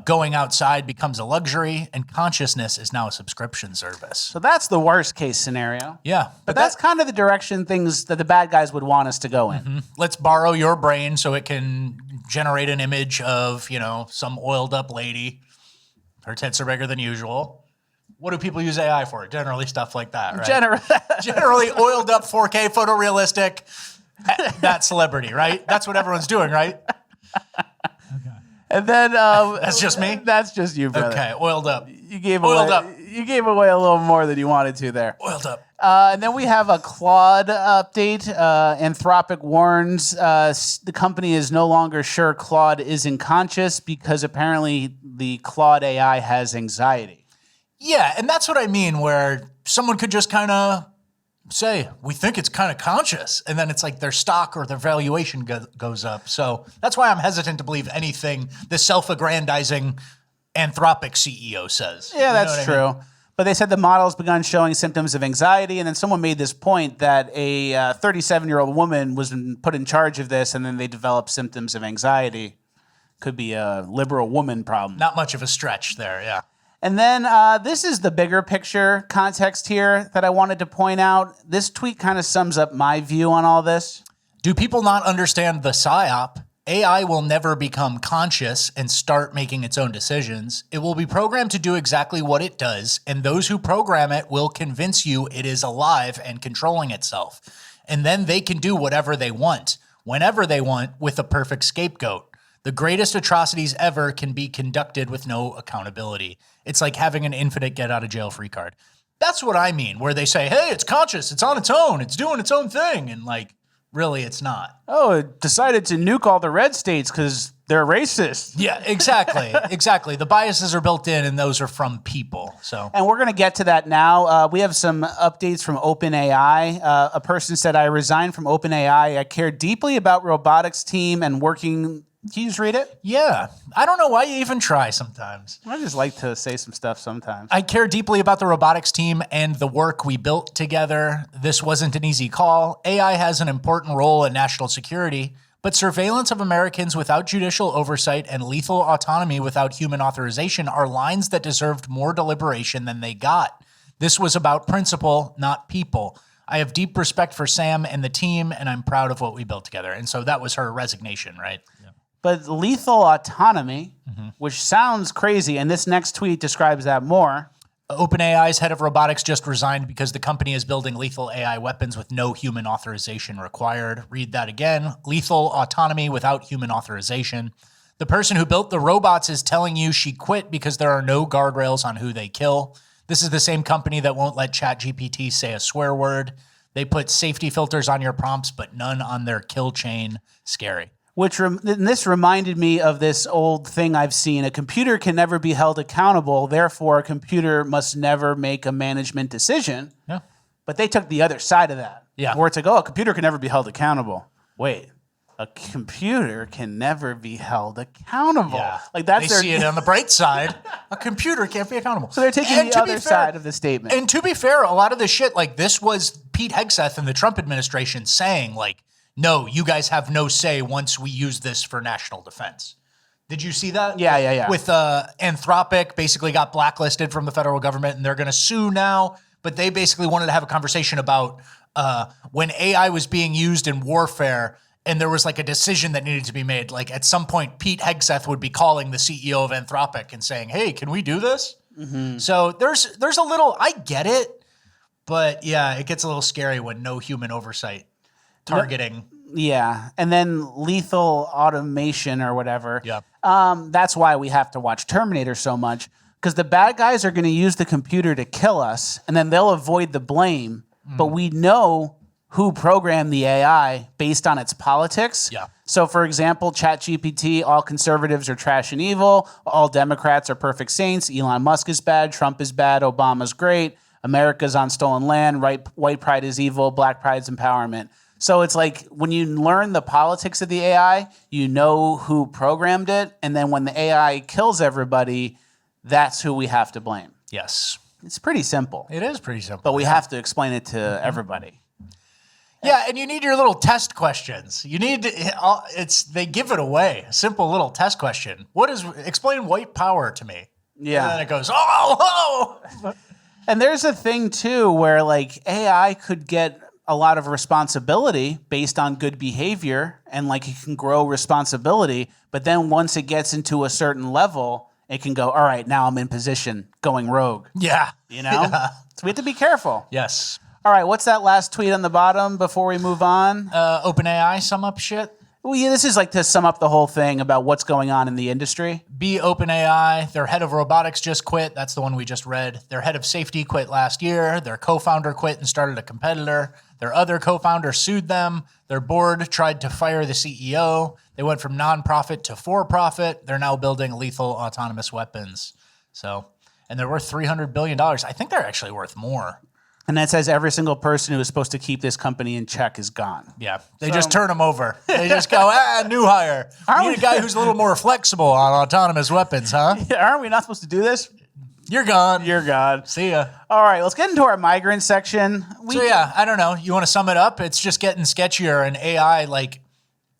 Going outside becomes a luxury, and consciousness is now a subscription service. So that's the worst case scenario. Yeah. But that's kind of the direction things that the bad guys would want us to go in. Mm-hmm. Let's borrow your brain so it can generate an image of, some oiled up lady. Her tits are bigger than usual. What do people use AI for? Generally stuff like that, right? Generally oiled up 4K photorealistic, that celebrity, right? That's what everyone's doing, right? And then that's just me? That's just you, brother. Okay, oiled up. You gave away a little more than you wanted to there. Oiled up. And then we have a Claude update. Anthropic warns the company is no longer sure Claude isn't conscious because apparently the Claude AI has anxiety. Yeah, and that's what I mean, where someone could just kind of say, we think it's kind of conscious. And then it's like their stock or their valuation goes up. So that's why I'm hesitant to believe anything the self-aggrandizing Anthropic CEO says. Yeah, that's true. But they said the model's begun showing symptoms of anxiety, and then someone made this point that a 37-year-old woman was put in charge of this, and then they developed symptoms of anxiety. Could be a liberal woman problem. Not much of a stretch there, yeah. And then this is the bigger picture context here that I wanted to point out. This tweet kind of sums up my view on all this. Do people not understand the PSYOP? AI will never become conscious and start making its own decisions. It will be programmed to do exactly what it does, and those who program it will convince you it is alive and controlling itself. And then they can do whatever they want, whenever they want, with a perfect scapegoat. The greatest atrocities ever can be conducted with no accountability. It's like having an infinite get-out-of-jail-free card. That's what I mean, where they say, hey, it's conscious, it's on its own, it's doing its own thing, and like, really, it's not. Oh, it decided to nuke all the red states because they're racist. Yeah, exactly. Exactly. The biases are built in, and those are from people. So, and we're going to get to that now. We have some updates from OpenAI. A person said, I resigned from OpenAI. I care deeply about robotics team and working. Can you just read it? Yeah. I don't know why you even try sometimes. I just like to say some stuff sometimes. I care deeply about the robotics team and the work we built together. This wasn't an easy call. AI has an important role in national security, but surveillance of Americans without judicial oversight and lethal autonomy without human authorization are lines that deserved more deliberation than they got. This was about principle, not people. I have deep respect for Sam and the team, and I'm proud of what we built together. And so that was her resignation, right? Yeah. But lethal autonomy, which sounds crazy, and this next tweet describes that more. OpenAI's head of robotics just resigned because the company is building lethal AI weapons with no human authorization required. Read that again. Lethal autonomy without human authorization. The person who built the robots is telling you she quit because there are no guardrails on who they kill. This is the same company that won't let ChatGPT say a swear word. They put safety filters on your prompts, but none on their kill chain. Scary. This reminded me of this old thing I've seen. A computer can never be held accountable. Therefore, a computer must never make a management decision. Yeah. But they took the other side of that. Yeah. Where it's like, a computer can never be held accountable. Wait, a computer can never be held accountable. Yeah. Like that's they see it on the bright side. A computer can't be accountable. So they're taking the other side of the statement. And to be fair, a lot of this shit, like this was Pete Hegseth and the Trump administration saying, like, no, you guys have no say once we use this for national defense. Did you see that? Yeah. With Anthropic basically got blacklisted from the federal government and they're going to sue now. But they basically wanted to have a conversation about when AI was being used in warfare and there was like a decision that needed to be made. Like at some point, Pete Hegseth would be calling the CEO of Anthropic and saying, hey, can we do this? Mm-hmm. So there's a little, I get it. But yeah, it gets a little scary when no human oversight targeting. Yeah, and then lethal automation or whatever. Yeah. That's why we have to watch Terminator so much, because the bad guys are going to use the computer to kill us, and then they'll avoid the blame. But we know who programmed the AI based on its politics. Yeah. So, for example, ChatGPT, all conservatives are trash and evil. All Democrats are perfect saints. Elon Musk is bad. Trump is bad. Obama's great. America's on stolen land. White pride is evil. Black pride's empowerment. So it's like when you learn the politics of the AI, you know who programmed it. And then when the AI kills everybody, that's who we have to blame. Yes. It's pretty simple. It is pretty simple. But we have to explain it to everybody. Yeah, and you need your little test questions. You need to, they give it away. A simple little test question. Explain white power to me. Yeah. And then it goes, oh. And there's a thing too where like AI could get a lot of responsibility based on good behavior and like it can grow responsibility. But then once it gets into a certain level, it can go, all right, now I'm in position going rogue. Yeah. You know? Yeah. So we have to be careful. Yes. All right, what's that last tweet on the bottom before we move on? OpenAI sum up shit. Well, yeah, this is like to sum up the whole thing about what's going on in the industry. OpenAI, their head of robotics just quit. That's the one we just read. Their head of safety quit last year. Their co-founder quit and started a competitor. Their other co-founder sued them. Their board tried to fire the CEO. They went from nonprofit to for-profit. They're now building lethal autonomous weapons. So, and they're worth $300 billion. I think they're actually worth more. And that says every single person who was supposed to keep this company in check is gone. Yeah, they just turn them over. They just go, new hire. We need a guy who's a little more flexible on autonomous weapons, huh? Aren't we not supposed to do this? You're gone. You're gone. See ya. All right, let's get into our migrant section. I don't know. You want to sum it up? It's just getting sketchier, and AI, like,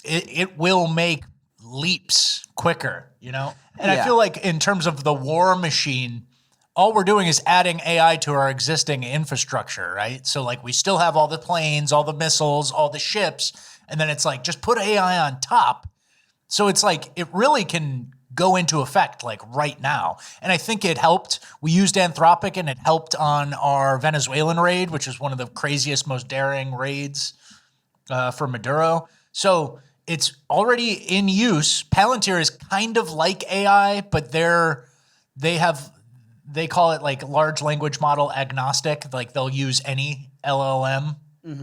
it will make leaps quicker, you know? And I feel like in terms of the war machine, all we're doing is adding AI to our existing infrastructure, right? So, like, we still have all the planes, all the missiles, all the ships, and then it's like, just put AI on top. So it's like, it really can go into effect, like, right now. And I think it helped. We used Anthropic, and it helped on our Venezuelan raid, which is one of the craziest, most daring raids for Maduro. So it's already in use. Palantir is kind of like AI, but they call it like large language model agnostic. Like they'll use any LLM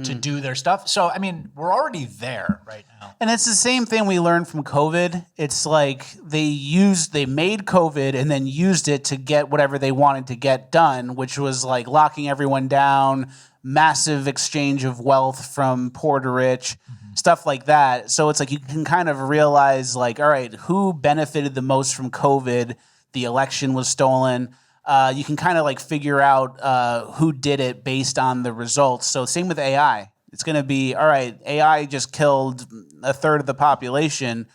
to do their stuff. So, I mean, we're already there right now. And it's the same thing we learned from COVID. It's like they made COVID and then used it to get whatever they wanted to get done, which was like locking everyone down, massive exchange of wealth from poor to rich, stuff like that. So it's like you can kind of realize like, all right, who benefited the most from COVID? The election was stolen. You can kind of like figure out who did it based on the results. So same with AI. It's going to be, all right, AI just killed a third of the population.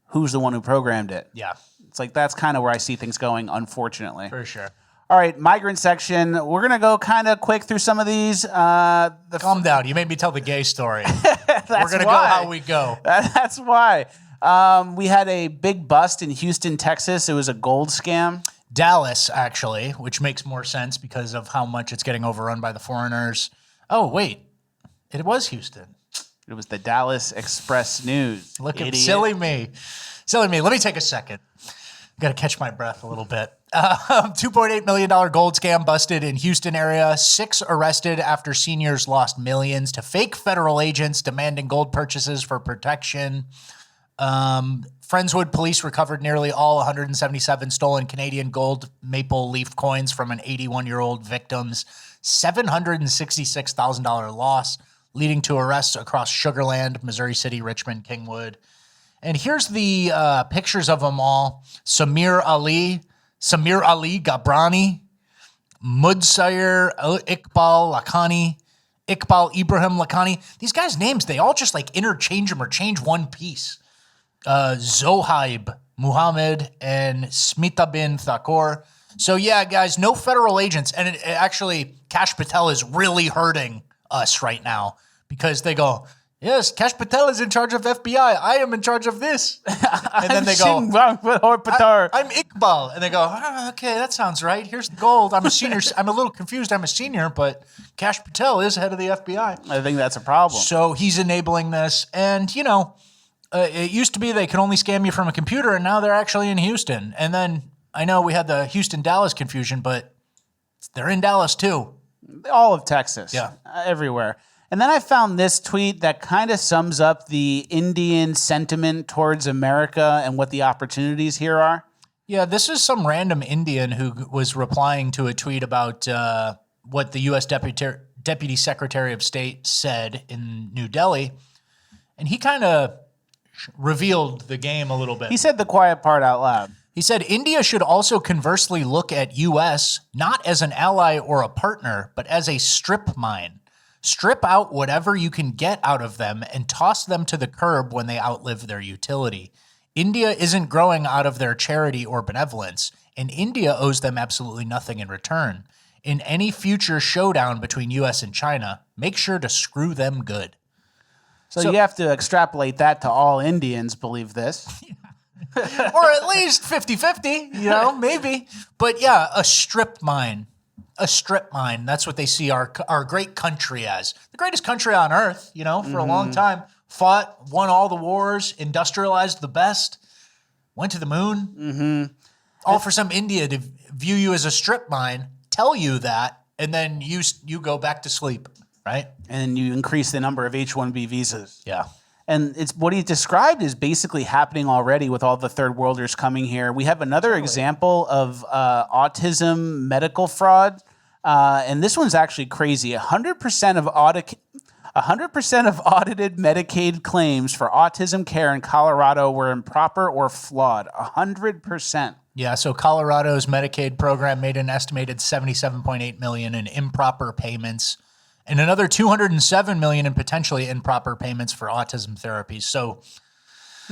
Who's the one who programmed it? Yeah. It's like that's kind of where I see things going, unfortunately. For sure. All right, migrant section. We're going to go kind of quick through some of these. Calm down. You made me tell the gay story. We're going to go how we go. That's why. We had a big bust in Houston, Texas. It was a gold scam. Dallas, actually, which makes more sense because of how much it's getting overrun by the foreigners. Oh, wait. It was Houston. It was the Dallas Express News. Look at silly me. Silly me. Let me take a second. Got to catch my breath a little bit. $2.8 million gold scam busted in Houston area. 6 arrested after seniors lost millions to fake federal agents demanding gold purchases for protection. Friendswood police recovered nearly all 177 stolen Canadian gold maple leaf coins from an 81-year-old victim's $766,000 loss, leading to arrests across Sugar Land, Missouri City, Richmond, Kingwood. And here's the pictures of them all. Samir Ali Gabrani, Mudsair Iqbal Lakhani, Iqbal Ibrahim Lakhani. These guys' names, they all just like interchange them or change one piece. Zohaib Muhammad and Smita bin Thakur. So yeah, guys, no federal agents. And it actually, Kash Patel is really hurting us right now because they go, yes, Kash Patel is in charge of FBI. I am in charge of this. And then they go, I'm Iqbal. And they go, okay, that sounds right. Here's the gold. I'm a senior. I'm a little confused. I'm a senior, but Kash Patel is head of the FBI. I think that's a problem. So he's enabling this. And, you know, it used to be they could only scam you from a computer, and now they're actually in Houston. And then I know we had the Houston-Dallas confusion, but they're in Dallas too. All of Texas. Yeah. Everywhere. And then I found this tweet that kind of sums up the Indian sentiment towards America and what the opportunities here are. Yeah, this is some random Indian who was replying to a tweet about what the U.S. Deputy Secretary of State said in New Delhi. And he kind of revealed the game a little bit. He said the quiet part out loud. He said, India should also conversely look at U.S. not as an ally or a partner, but as a strip mine. Strip out whatever you can get out of them and toss them to the curb when they outlive their utility. India isn't growing out of their charity or benevolence, and India owes them absolutely nothing in return. In any future showdown between U.S. and China, make sure to screw them good. So you have to extrapolate that to all Indians believe this. Or at least 50-50, you know, maybe. But yeah, a strip mine. A strip mine. That's what they see our great country as. The greatest country on earth, you know, for a long time. Fought, won all the wars, industrialized the best, went to the moon. All for some India to view you as a strip mine, tell you that, and then you go back to sleep, right? And you increase the number of H-1B visas. Yeah. And it's what he described is basically happening already with all the third worlders coming here. We have another example of autism medical fraud. And this one's actually crazy. 100% of audited Medicaid claims for autism care in Colorado were improper or flawed. 100%. Yeah, so Colorado's Medicaid program made an estimated $77.8 million in improper payments and another $207 million in potentially improper payments for autism therapies. So,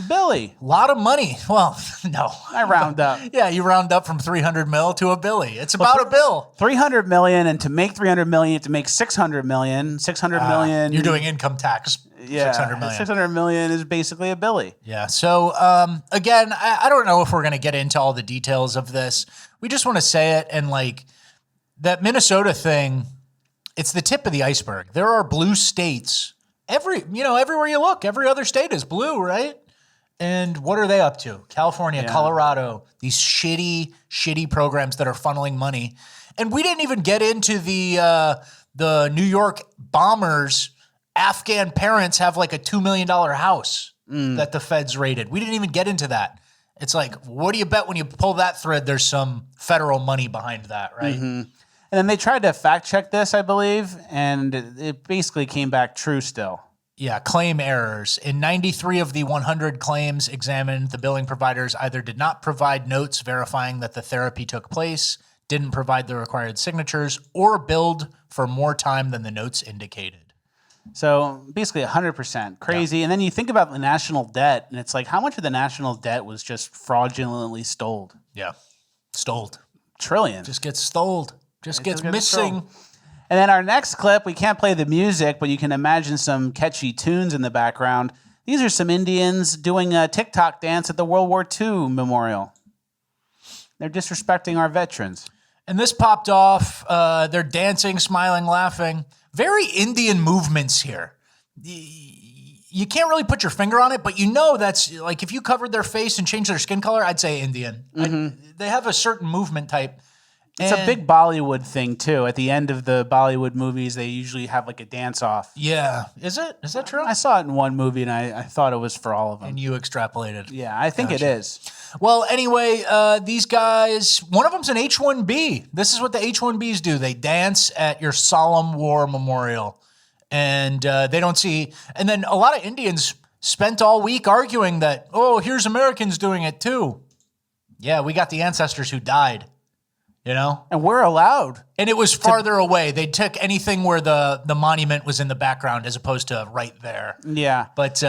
Billy. a lot of money. Well, no. I round up. Yeah, you round up from 300 mil to a billy. It's about a bill. 300 million, and to make 300 million, you have to make 600 million. 600 million. You're doing income tax. Yeah, 600 million. 600 million is basically a billy. Yeah. So, again, I don't know if we're going to get into all the details of this. We just want to say it. And like that Minnesota thing, it's the tip of the iceberg. There are blue states. Everywhere you look, every other state is blue, right? And what are they up to? California, Colorado, these shitty programs that are funneling money. And we didn't even get into the New York bombers. Afghan parents have like a $2 million house that the feds raided. We didn't even get into that. It's like, what do you bet when you pull that thread, there's some federal money behind that, right? Mm-hmm. And then they tried to fact check this, I believe, and it basically came back true still. Yeah, claim errors. In 93 of the 100 claims examined, the billing providers either did not provide notes verifying that the therapy took place, didn't provide the required signatures, or billed for more time than the notes indicated. So basically 100% crazy. Yeah. And then you think about the national debt, and it's like, how much of the national debt was just fraudulently stoled? Yeah, stoled. Trillion. Just gets stoled. Just gets missing. And then our next clip, we can't play the music, but you can imagine some catchy tunes in the background. These are some Indians doing a TikTok dance at the World War II memorial. They're disrespecting our veterans. And this popped off. They're dancing, smiling, laughing. Very Indian movements here. You can't really put your finger on it, but you know that's like if you covered their face and changed their skin color, I'd say Indian. Mm-hmm. They have a certain movement type. It's a big Bollywood thing, too. At the end of the Bollywood movies, they usually have like a dance-off. Yeah. Is it? Is that true? I saw it in one movie, and I thought it was for all of them. And you extrapolated. Yeah, I think it is. Well, anyway, these guys, one of them's an H-1B. This is what the H-1Bs do. They dance at your solemn war memorial. And they don't see... And then a lot of Indians spent all week arguing that, oh, here's Americans doing it, too. Yeah, we got the ancestors who died. You know? And we're allowed. And it was farther away. They took anything where the monument was in the background as opposed to right there. Yeah. But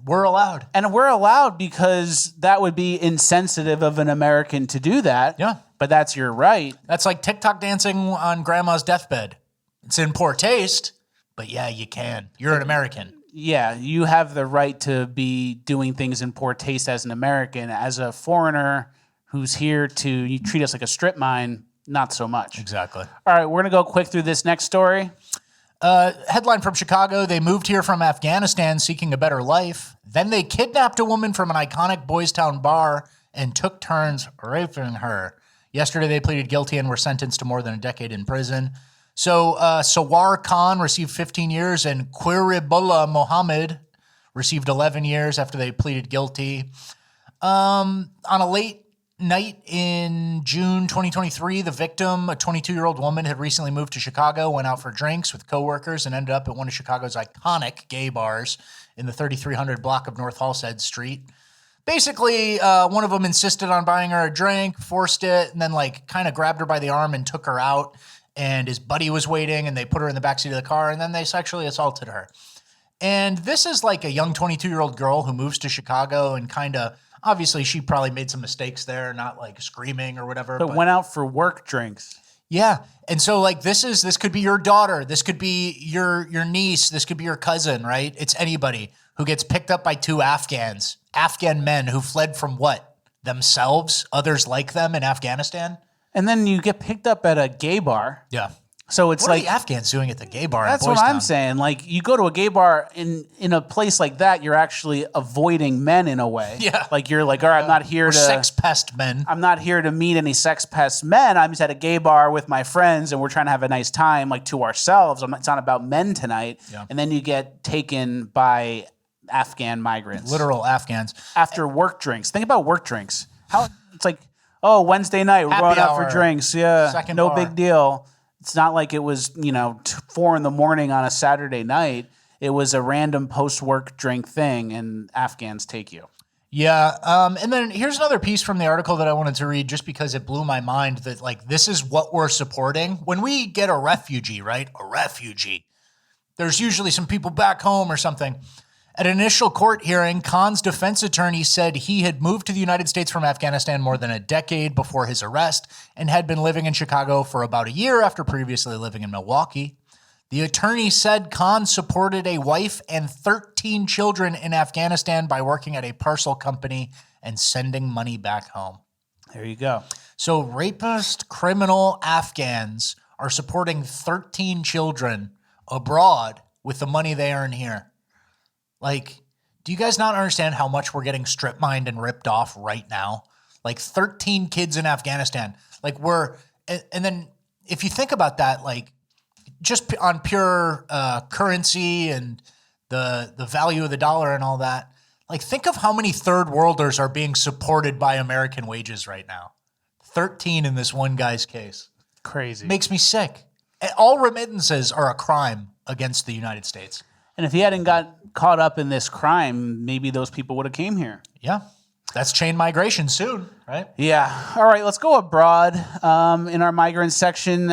we're allowed. And we're allowed because that would be insensitive of an American to do that. Yeah. But that's your right. That's like TikTok dancing on grandma's deathbed. It's in poor taste, but yeah, you can. You're an American. Yeah, you have the right to be doing things in poor taste as an American. As a foreigner who's here to treat us like a strip mine, not so much. Exactly. All right, we're going to go quick through this next story. Headline from Chicago, they moved here from Afghanistan seeking a better life. Then they kidnapped a woman from an iconic Boys Town bar and took turns raping her. Yesterday, they pleaded guilty and were sentenced to more than a decade in prison. So Sawar Khan received 15 years and Quiribullah Mohammed received 11 years after they pleaded guilty. On a late night in June 2023, the victim, a 22-year-old woman, had recently moved to Chicago, went out for drinks with coworkers, and ended up at one of Chicago's iconic gay bars in the 3300 block of North Halsted Street. Basically, one of them insisted on buying her a drink, forced it, and then kind of grabbed her by the arm and took her out. And his buddy was waiting, and they put her in the backseat of the car, and then they sexually assaulted her. And this is like a young 22-year-old girl who moves to Chicago and kind of, obviously she probably made some mistakes there, not like screaming or whatever. But went out for work drinks. Yeah. And so this could be your daughter. This could be your niece. This could be your cousin, right? It's anybody who gets picked up by two Afghan men who fled from what? Themselves? Others like them in Afghanistan? And then you get picked up at a gay bar. Yeah. So it's what are the Afghans doing at the gay bar? That's what I'm saying. Like, you go to a gay bar in a place like that, you're actually avoiding men in a way. Yeah. Like, you're like, all right, I'm not here to sex pest men. I'm not here to meet any sex pest men. I'm just at a gay bar with my friends, and we're trying to have a nice time, like, to ourselves. It's not about men tonight. Yeah. And then you get taken by Afghan migrants, literal Afghans, after work drinks. Think about work drinks. How it's like, oh, Wednesday night, we're going out for drinks. Yeah, second no bar. big deal. It's not like it was, 4 a.m. on a Saturday night. It was a random post-work drink thing, and Afghans take you. Yeah. And then here's another piece from the article that I wanted to read just because it blew my mind that, like, this is what we're supporting. When we get a refugee, right? A refugee. There's usually some people back home or something. At an initial court hearing, Khan's defense attorney said he had moved to the United States from Afghanistan more than a decade before his arrest and had been living in Chicago for about a year after previously living in Milwaukee. The attorney said Khan supported a wife and 13 children in Afghanistan by working at a parcel company and sending money back home. There you go. So rapist, criminal Afghans are supporting 13 children abroad with the money they earn here. Like, do you guys not understand how much we're getting strip mined and ripped off right now? Like 13 kids in Afghanistan. Like and then if you think about that, like just on pure currency and the value of the dollar and all that, like think of how many third worlders are being supported by American wages right now. 13 in this one guy's case. Crazy. Makes me sick. All remittances are a crime against the United States. And if he hadn't got caught up in this crime, maybe those people would have came here. Yeah. That's chain migration soon, right? Yeah. All right, let's go abroad. In our migrant section,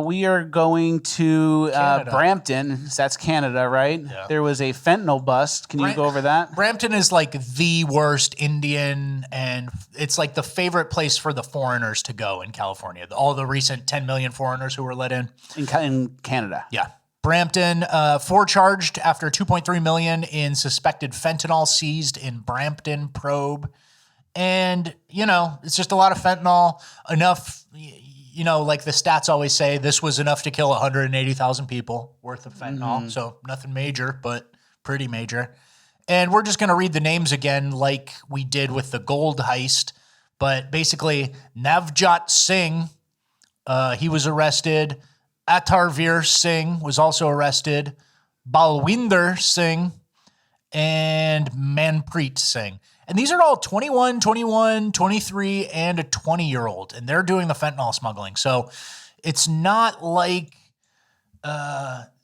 we are going to Brampton. That's Canada, right? Yeah. There was a fentanyl bust. Can you go over that? Brampton is like the worst Indian, and it's like the favorite place for the foreigners to go in California. All the recent 10 million foreigners who were let in. In Canada. Yeah. Brampton, 4 charged after $2.3 million in suspected fentanyl seized in Brampton probe. And, it's just a lot of fentanyl, enough, like the stats always say, this was enough to kill 180,000 people worth of fentanyl. So nothing major, but pretty major. And we're just going to read the names again like we did with the gold heist. But basically, Navjot Singh, he was arrested. Atarveer Singh was also arrested, Balwinder Singh, and Manpreet Singh. And these are all 21, 23, and a 20-year-old, and they're doing the fentanyl smuggling. So it's not like, college-age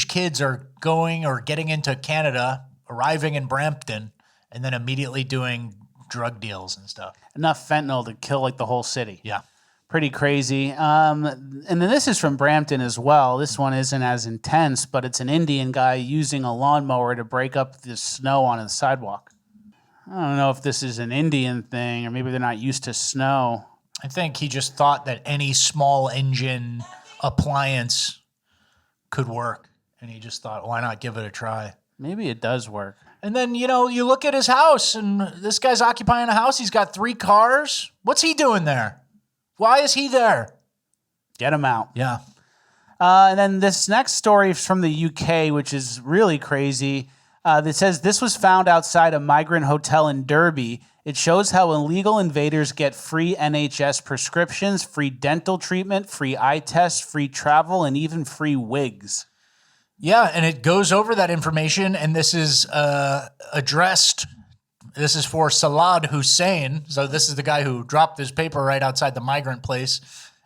kids are going or getting into Canada, arriving in Brampton, and then immediately doing drug deals and stuff. Enough fentanyl to kill like the whole city. Yeah. Pretty crazy. And then this is from Brampton as well. This one isn't as intense, but it's an Indian guy using a lawnmower to break up the snow on the sidewalk. I don't know if this is an Indian thing or maybe they're not used to snow. I think he just thought that any small engine appliance could work. And he just thought, why not give it a try? Maybe it does work. And then, you look at his house and this guy's occupying a house. He's got 3 cars. What's he doing there? Why is he there? Get him out. Yeah. And then this next story is from the UK, which is really crazy. That says this was found outside a migrant hotel in Derby. It shows how illegal invaders get free NHS prescriptions, free dental treatment, free eye tests, free travel, and even free wigs. Yeah, and it goes over that information, and this is addressed. This is for Salad Hussein. So this is the guy who dropped this paper right outside the migrant place.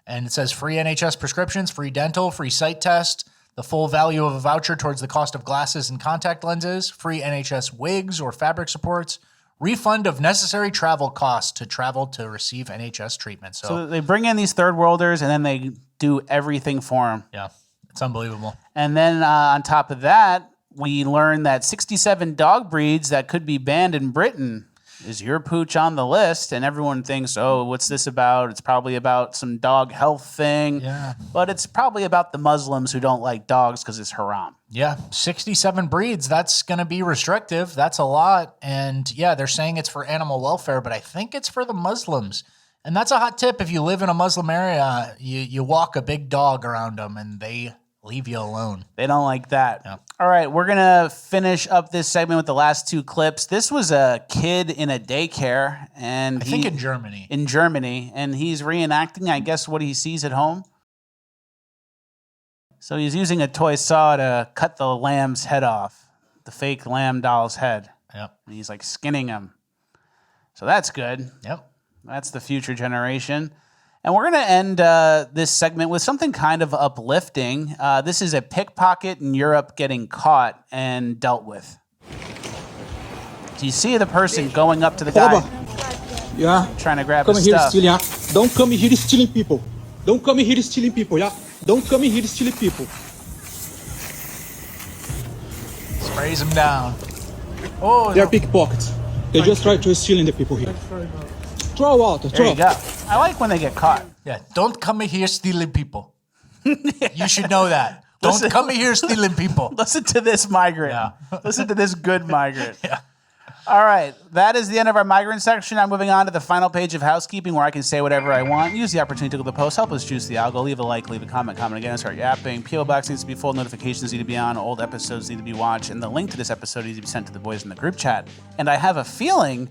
And it says free NHS prescriptions, free dental, free sight test, the full value of a voucher towards the cost of glasses and contact lenses, free NHS wigs or fabric supports, refund of necessary travel costs to travel to receive NHS treatment. So they bring in these third worlders and then they do everything for them. Yeah, it's unbelievable. And then on top of that, we learned that 67 dog breeds that could be banned in Britain. Is your pooch on the list? And everyone thinks, oh, what's this about? It's probably about some dog health thing. Yeah. But it's probably about the Muslims who don't like dogs because it's haram. Yeah, 67 breeds. That's going to be restrictive. That's a lot. And yeah, they're saying it's for animal welfare, but I think it's for the Muslims. And that's a hot tip. If you live in a Muslim area, you walk a big dog around them and they leave you alone. They don't like that. Yeah. All right, we're going to finish up this segment with the last 2 clips. This was a kid in a daycare. And I think in Germany. In Germany. And he's reenacting, I guess, what he sees at home. So he's using a toy saw to cut the lamb's head off, the fake lamb doll's head. Yep. And he's like skinning him. So that's good. Yep. That's the future generation. And we're going to end this segment with something kind of uplifting. This is a pickpocket in Europe getting caught and dealt with. Do you see the person going up to the guy trying to grab his stuff? Stealing, Don't come here stealing people. Don't come here stealing people, yeah? Don't come here stealing people. Sprays him down. Oh, They're pickpockets. They just try to stealing the people here. Throw out, There throw. you go. I like when they get caught. Yeah, don't come here stealing people. You should know that. Don't come here stealing people. Listen to this migrant. Yeah. Listen to this good migrant. Yeah. All right, that is the end of our migrant section. I'm moving on to the final page of housekeeping where I can say whatever I want. Use the opportunity to go to the post, help us juice the algo, leave a like, leave a comment again, and start yapping. PO box needs to be full, notifications need to be on, old episodes need to be watched, and the link to this episode needs to be sent to the boys in the group chat. And I have a feeling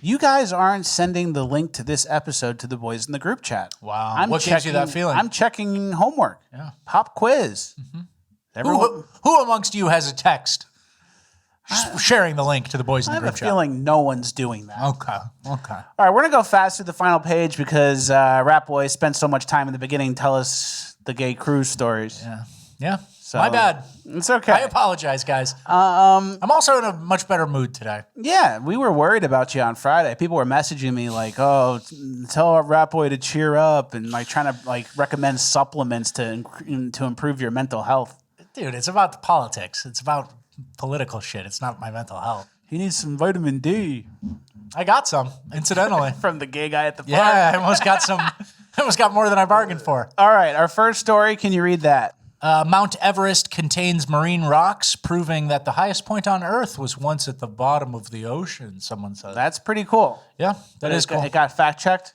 you guys aren't sending the link to this episode to the boys in the group chat. Wow. What gives you that feeling? I'm checking homework. Yeah. Pop quiz. Who amongst you has a text sharing the link to the boys in the I have group a chat? feeling no one's doing that. Okay. All right, we're going to go fast through the final page because Rat Boy spent so much time in the beginning telling us the gay cruise stories. Yeah. So, My bad. It's okay. I apologize, guys. I'm also in a much better mood today. Yeah, we were worried about you on Friday. People were messaging me like, "Oh, tell Rat Boy to cheer up," and like trying to like recommend supplements to improve your mental health. Dude, it's about the politics. It's about political shit. It's not my mental health. He needs some vitamin D. I got some, incidentally. From the gay guy at the park. Yeah, I almost got some. I almost got more than I bargained for. All right, our first story. Can you read that? Mount Everest contains marine rocks, proving that the highest point on Earth was once at the bottom of the ocean, someone said. That's pretty cool. Yeah, that is cool. It got fact checked?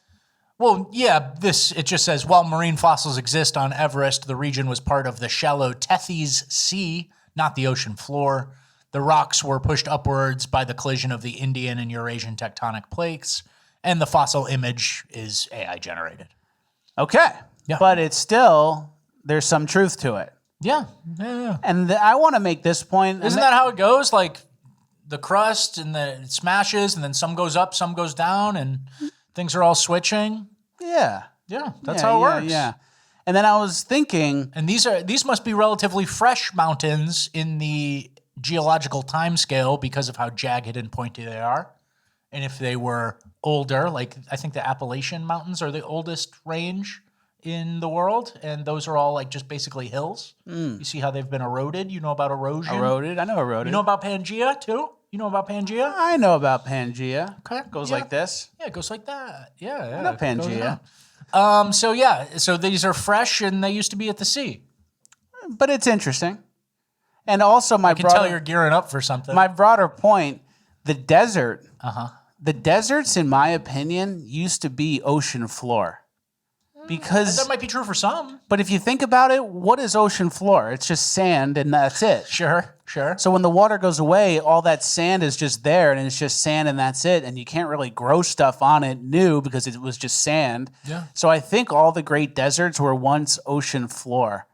Well, yeah, it just says, while marine fossils exist on Everest, the region was part of the shallow Tethys Sea, not the ocean floor. The rocks were pushed upwards by the collision of the Indian and Eurasian tectonic plates, and the fossil image is AI generated. Okay. Yeah. But it's still... There's some truth to it. Yeah. And I want to make this point. Isn't that how it goes? Like the crust and it smashes and then some goes up, some goes down and things are all switching? Yeah. Yeah, that's how it works. Yeah. And then I was thinking... And these must be relatively fresh mountains in the geological time scale because of how jagged and pointy they are. And if they were older, like I think the Appalachian Mountains are the oldest range in the world, and those are all like just basically hills. You see how they've been eroded? You know about erosion? Eroded? I know eroded. You know about Pangea, too? You know about Pangea? I know about Pangea. Okay. Goes like this. Yeah, it goes like that. Yeah. I know Pangea. So these are fresh, and they used to be at the sea. But it's interesting. And also I can tell you're gearing up for something. My broader point, the desert. The deserts, in my opinion, used to be ocean floor. Because that might be true for some. But if you think about it, what is ocean floor? It's just sand and that's it. Sure. So when the water goes away, all that sand is just there and it's just sand and that's it. And you can't really grow stuff on it new because it was just sand. Yeah. So I think all the great deserts were once ocean floor.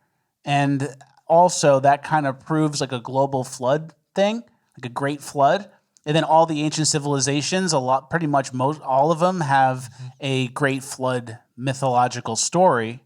And also that kind of proves like a global flood thing, like a great flood. And then all the ancient civilizations, pretty much all of them have a great flood mythological story,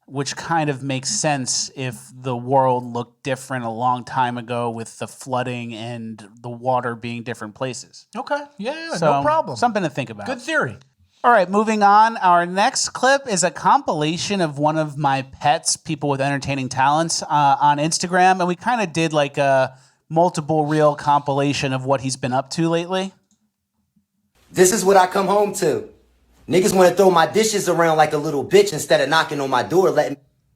which kind of makes sense if the world looked different a long time ago with the flooding and the water being different places. Okay. Yeah, So, no problem. Something to think about. Good theory. All right, moving on. Our next clip is a compilation of one of my pets, people with entertaining talents, on Instagram. And we kind of did like a multiple reel compilation of what he's been up to lately. This is what I come home to. Niggas want to throw my dishes around like a little bitch instead of knocking on my door.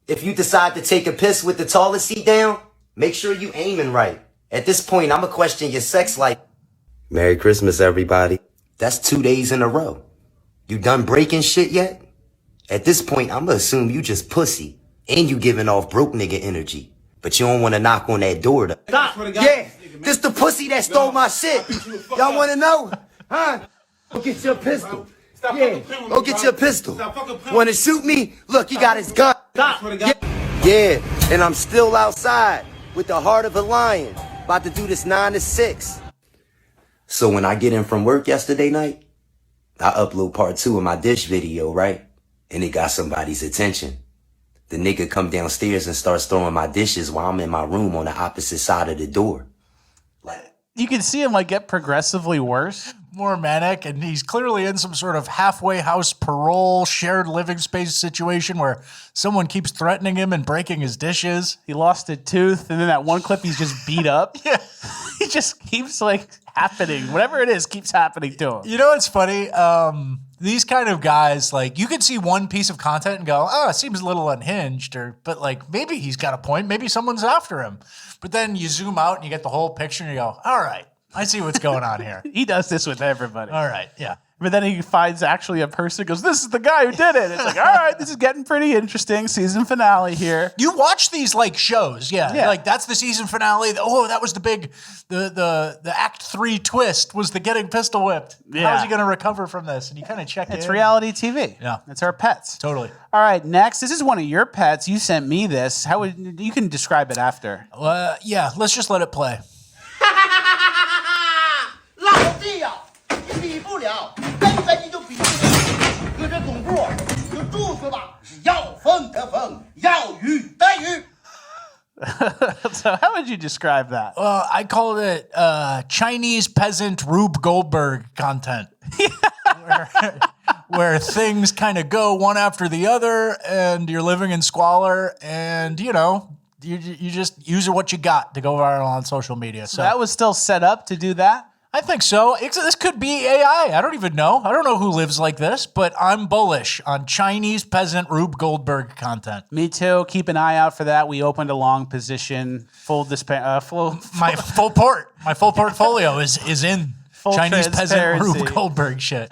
If you decide to take a piss with the toilet seat down, make sure you aiming right. At this point, I'ma question your sex life. Merry Christmas, everybody. That's 2 days in a row. You done breaking shit yet? At this point, I'ma assume you just pussy and you giving off broke nigga energy. But you don't want to knock on that door though. Yeah, this the pussy that stole my shit. Y'all want to know? Huh? Go get your pistol. Yeah, go get your pistol. Want to shoot me? Look, he got his gun. Yeah, and I'm still outside with the heart of a lion. About to do this 9 to 6. So when I get in from work yesterday night, I upload part 2 of my dish video, right? and it got somebody's attention. The nigga come downstairs and starts throwing my dishes while I'm in my room on the opposite side of the door. You can see him like get progressively worse. More manic, and he's clearly in some sort of halfway house parole shared living space situation where someone keeps threatening him and breaking his dishes. He lost a tooth, and then that one clip he's just beat up. Yeah. He just keeps like happening. Whatever it is keeps happening to him. You know what's funny? These kind of guys, like, you could see one piece of content and go, oh, it seems a little unhinged, but like maybe he's got a point. Maybe someone's after him. But then you zoom out and you get the whole picture and you go, all right, I see what's going on here. He does this with everybody. All right, yeah. But then he finds actually a person who goes, this is the guy who did it. It's like, all right, this is getting pretty interesting. Season finale here. You watch these like shows, yeah. Like that's the season finale. Oh, that was the big, the Act 3 twist was the getting pistol whipped. Yeah. How's he going to recover from this? And you kind of check It's in. reality TV. Yeah. It's our pets. Totally. All right, next. This is one of your pets. You sent me this. How would you can describe it after? Yeah, let's just let it play. 老弟呀，你比不了，根本你就比不了。搁这总部就住宿吧，要风得风，要雨得雨。 So how would you describe that? I call it Chinese peasant Rube Goldberg content. Where things kind of go one after the other and you're living in squalor and, you know, you just use what you got to go viral on social media. So that was still set up to do that? I think so. This could be AI. I don't even know. I don't know who lives like this, but I'm bullish on Chinese peasant Rube Goldberg content. Me too. Keep an eye out for that. We opened a long position, my full portfolio is in full Chinese peasant transparency. Rube Goldberg shit.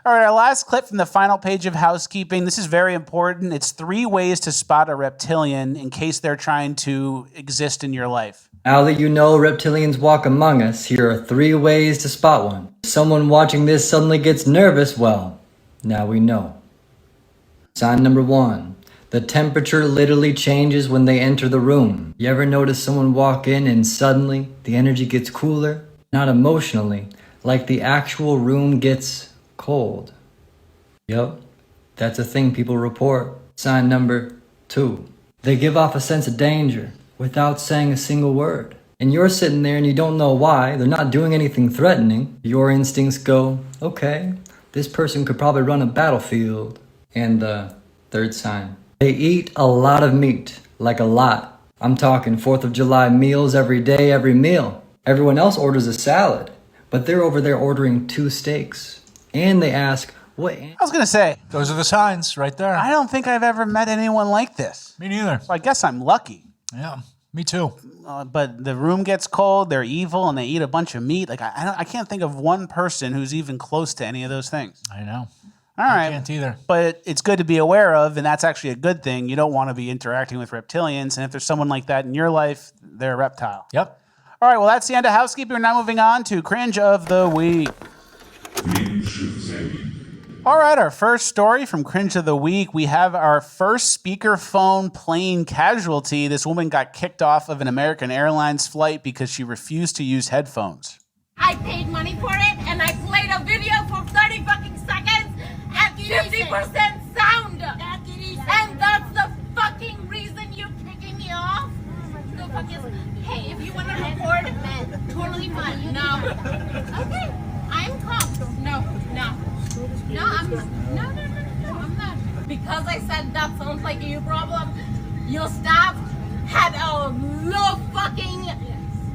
All right, our last clip from the final page of Housekeeping. This is very important. It's 3 ways to spot a reptilian in case they're trying to exist in your life. Now that you know reptilians walk among us, here are 3 ways to spot one. If someone watching this suddenly gets nervous, well, now we know. Sign number 1. The temperature literally changes when they enter the room. You ever notice someone walk in and suddenly the energy gets cooler? Not emotionally, like the actual room gets cold. Yup, that's a thing people report. Sign number 2. They give off a sense of danger without saying a single word. And you're sitting there and you don't know why. They're not doing anything threatening. Your instincts go, okay, this person could probably run a battlefield. And the 3rd sign. They eat a lot of meat, like a lot. I'm talking 4th of July meals every day, every meal. Everyone else orders a salad, but they're over there ordering 2 steaks. And they ask, what? I was going to say, those are the signs right there. I don't think I've ever met anyone like this. Me neither. So I guess I'm lucky. Yeah, me too. But the room gets cold, they're evil, and they eat a bunch of meat. Like I can't think of one person who's even close to any of those things. I know. All right. I can't either. But it's good to be aware of, and that's actually a good thing. You don't want to be interacting with reptilians, and if there's someone like that in your life, they're a reptile. Yep. All right, well, that's the end of Housekeeping. We're now moving on to Cringe of the Week. All right, our first story from Cringe of the Week. We have our first speakerphone plane casualty. This woman got kicked off of an American Airlines flight because she refused to use headphones. I paid money for it, and I played a video for 30 fucking seconds at 50% sound. And that's the fucking reason you're kicking me off? The fuck is, hey, if you want to record, totally fine. No. Okay, I'm calm. No, I'm not. Because I said that sounds like a you problem, your staff had a low fucking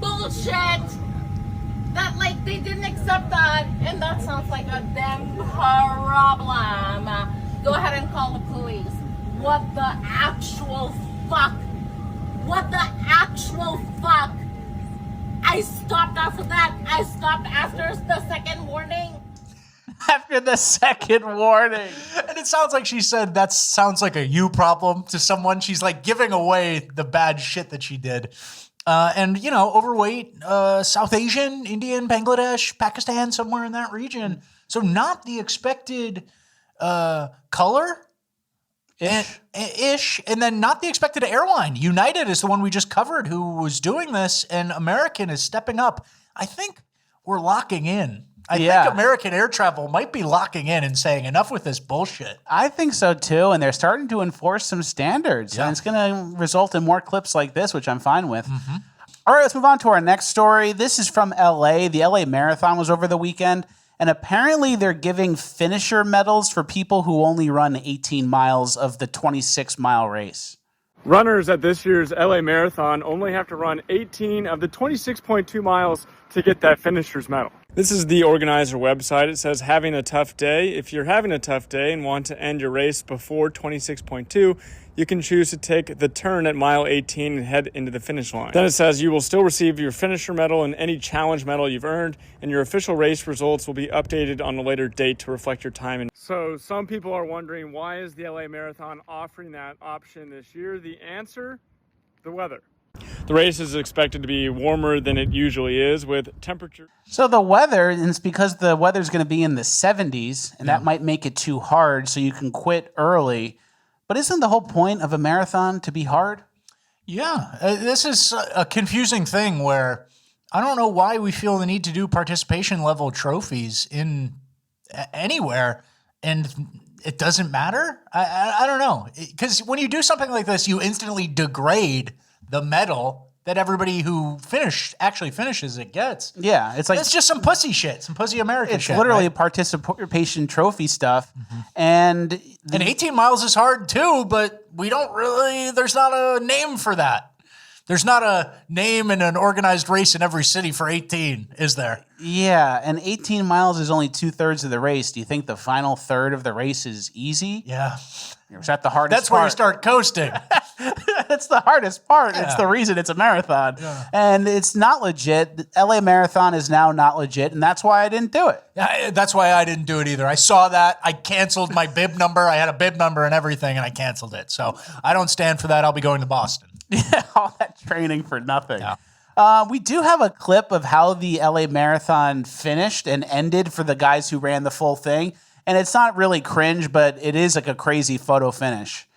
bullshit that like they didn't accept that, and that sounds like a damn problem. Go ahead and call the police. What the actual fuck? What the actual fuck? I stopped after that. I stopped after the 2nd warning. After the 2nd warning. And it sounds like she said that sounds like a you problem to someone. She's like giving away the bad shit that she did. And, you know, overweight, South Asian, Indian, Bangladesh, Pakistan, somewhere in that region. So not the expected color. Ish. And then not the expected airline. United is the one we just covered who was doing this, and American is stepping up. I think we're locking in I think American air travel might be locking in and saying enough with this bullshit. I think so too, and they're starting to enforce some standards, and it's going to result in more clips like this, which I'm fine with. All right, let's move on to our next story. This is from LA. The LA Marathon was over the weekend, and apparently they're giving finisher medals for people who only run 18 miles of the 26-mile race. Runners at this year's LA Marathon only have to run 18 of the 26.2 miles to get that finisher's medal. This is the organizer website. It says having a tough day. If you're having a tough day and want to end your race before 26.2, you can choose to take the turn at mile 18 and head into the finish line. Then it says you will still receive your finisher medal and any challenge medal you've earned, and your official race results will be updated on a later date to reflect your time. So some people are wondering, why is the LA Marathon offering that option this year? The answer, the weather. The race is expected to be warmer than it usually is with temperature. So the weather, and it's because the weather's going to be in the 70s, and that might make it too hard, so you can quit early. But isn't the whole point of a marathon to be hard? Yeah, this is a confusing thing where I don't know why we feel the need to do participation level trophies in anywhere, and it doesn't matter. I don't know, because when you do something like this, you instantly degrade the medal that everybody who actually finishes it gets. Yeah, it's just some pussy shit, some pussy American shit. It's literally right? participation trophy stuff, and 18 miles is hard too. But we don't really. There's not a name for that. There's not a name in an organized race in every city for 18, is there? Yeah, and 18 miles is only 2/3 of the race. Do you think the final third of the race is easy? Yeah. Is that the hardest That's where you start coasting. That's the hardest part. Yeah. It's the reason it's a marathon. Yeah. And it's not legit. The LA Marathon is now not legit, and that's why I didn't do it. Yeah, that's why I didn't do it either. I saw that. I canceled my bib number. I had a bib number and everything, and I canceled it. So I don't stand for that. I'll be going to Boston. Yeah, all that training for nothing. Yeah. We do have a clip of how the LA Marathon finished and ended for the guys who ran the full thing. And it's not really cringe, but it is like a crazy photo finish.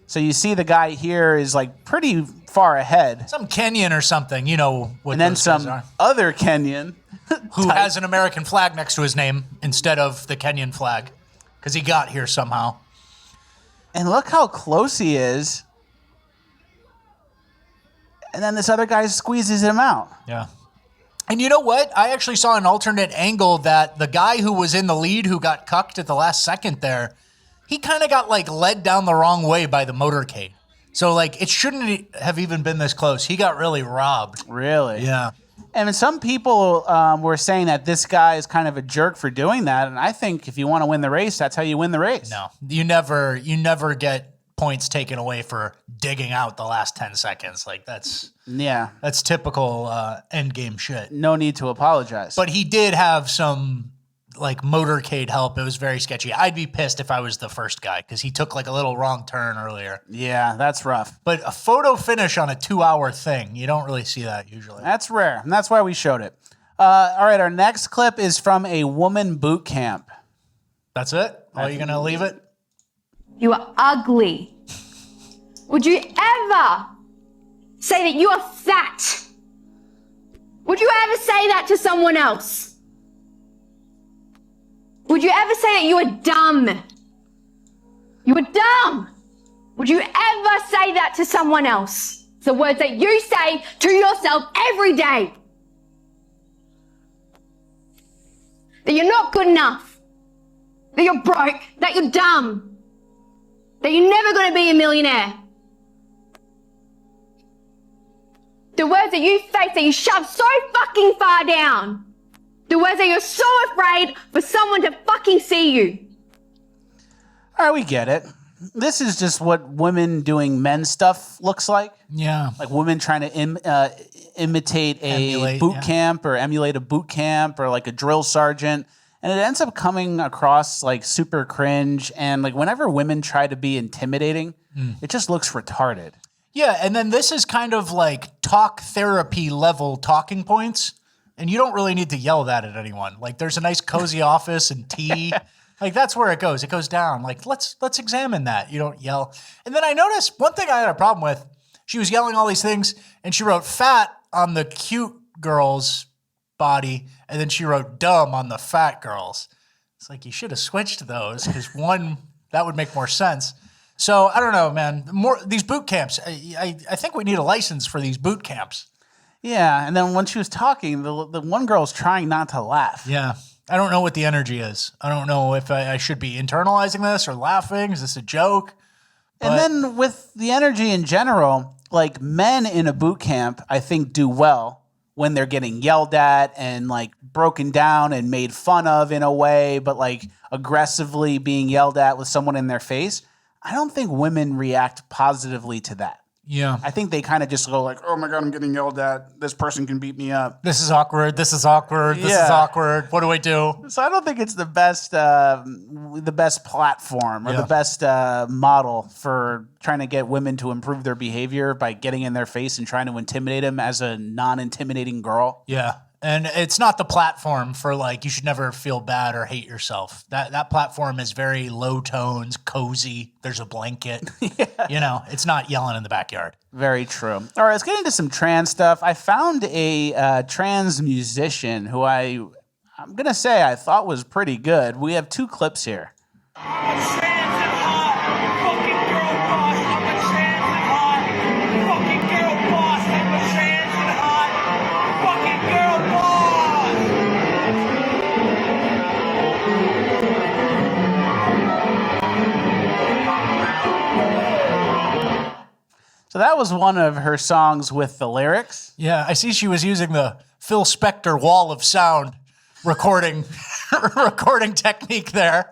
So you see the guy here is like pretty far ahead. Some Kenyan or something, you know what and then those some guys are. Other Kenyan. Who has an American flag next to his name instead of the Kenyan flag. Because he got here somehow. And look how close he is. And then this other guy squeezes him out. Yeah. And you know what? I actually saw an alternate angle that the guy who was in the lead who got cucked at the last second there, he kind of got like led down the wrong way by the motorcade. So like it shouldn't have even been this close. He got really robbed. Really? Yeah. And some people were saying that this guy is kind of a jerk for doing that. And I think if you want to win the race, that's how you win the race. No, you never get points taken away for digging out the last 10 seconds. Like that's typical end game shit. No need to apologize. But he did have some like motorcade help. It was very sketchy. I'd be pissed if I was the first guy because he took like a little wrong turn earlier. Yeah, that's rough. But a photo finish on a 2-hour thing, you don't really see that usually. That's rare, and that's why we showed it. All right, our next clip is from a woman boot camp. That's it? Are you going to leave it? You are ugly. Would you ever say that you are fat? Would you ever say that to someone else? Would you ever say that you are dumb? You are dumb. Would you ever say that to someone else? It's the words that you say to yourself every day. That you're not good enough. That you're broke. That you're dumb. That you're never going to be a millionaire. The words that you face that you shove so fucking far down. The words that you're so afraid for someone to fucking see you. All right, we get it. This is just what women doing men stuff looks like. Yeah. Like women trying to imitate a boot camp or emulate a boot camp or like a drill sergeant. And it ends up coming across like super cringe. And like whenever women try to be intimidating, it just looks retarded. Yeah, and then this is kind of like talk therapy level talking points. And you don't really need to yell that at anyone. Like there's a nice cozy office and tea. Like that's where it goes. It goes down. Like let's examine that. You don't yell. And then I noticed one thing I had a problem with. She was yelling all these things and she wrote fat on the cute girls body, and then she wrote dumb on the fat girls. It's like, you should have switched those, because one, that would make more sense. So I don't know, man. These boot camps, I think we need a license for these boot camps. Yeah, and then when she was talking, the one girl was trying not to laugh. Yeah. I don't know what the energy is. I don't know if I should be internalizing this or laughing. Is this a joke? And then with the energy in general, like men in a boot camp, I think do well when they're getting yelled at and like broken down and made fun of in a way, but like aggressively being yelled at with someone in their face. I don't think women react positively to that. Yeah. I think they kind of just go like, oh my God, I'm getting yelled at. This person can beat me up. This is awkward. This is awkward. This is awkward. What do I do? So I don't think it's the best platform or the best model for trying to get women to improve their behavior by getting in their face and trying to intimidate them as a non-intimidating girl. Yeah. And it's not the platform for like, you should never feel bad or hate yourself. That platform is very low tones, cozy. There's a blanket. You know, it's not yelling in the backyard. Very true. All right, let's get into some trans stuff. I found a trans musician who I'm going to say I thought was pretty good. We have 2 clips here. So that was one of her songs with the lyrics. Yeah, I see she was using the Phil Spector wall of sound recording technique there.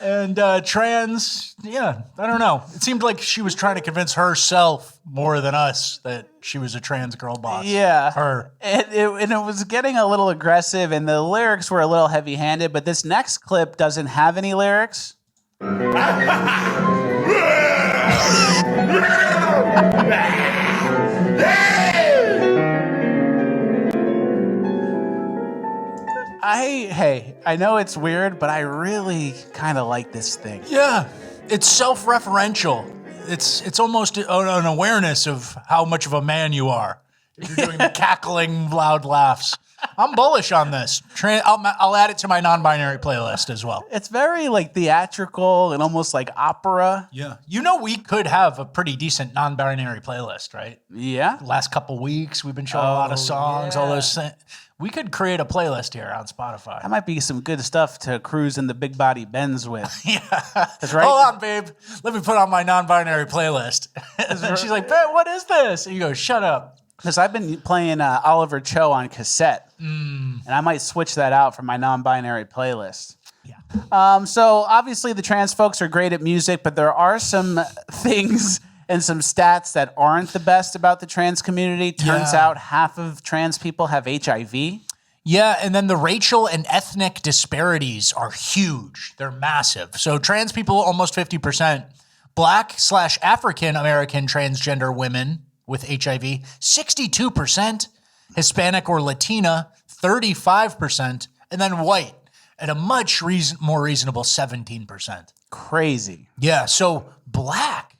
And trans, yeah, I don't know. It seemed like she was trying to convince herself more than us that she was a trans girl boss. Yeah. Her. And it was getting a little aggressive, and the lyrics were a little heavy-handed, but this next clip doesn't have any lyrics. I know it's weird, but I really kind of like this thing. Yeah, it's self-referential. It's almost an awareness of how much of a man you are. If you're doing the cackling, loud laughs. I'm bullish on this. I'll add it to my non-binary playlist as well. It's very like theatrical and almost like opera. Yeah. You know, we could have a pretty decent non-binary playlist, right? Yeah. Last couple weeks, we've been showing a lot of songs, all those things. We could create a playlist here on Spotify. That might be some good stuff to cruise in the big body Benz with. Yeah. Right? Hold on, babe. Let me put on my non-binary playlist. And she's like, Ben, what is this? And you go, shut up. Because I've been playing Oliver Cho on cassette, and I might switch that out for my non-binary playlist. Yeah. So obviously the trans folks are great at music, but there are some things and some stats that aren't the best about the trans community. Turns out half of trans people have HIV. Yeah, and then the racial and ethnic disparities are huge. They're massive. So trans people, almost 50%. Black/African American transgender women with HIV, 62%. Hispanic or Latina, 35%. And then white at a much more reasonable 17%. Crazy. Yeah, so black.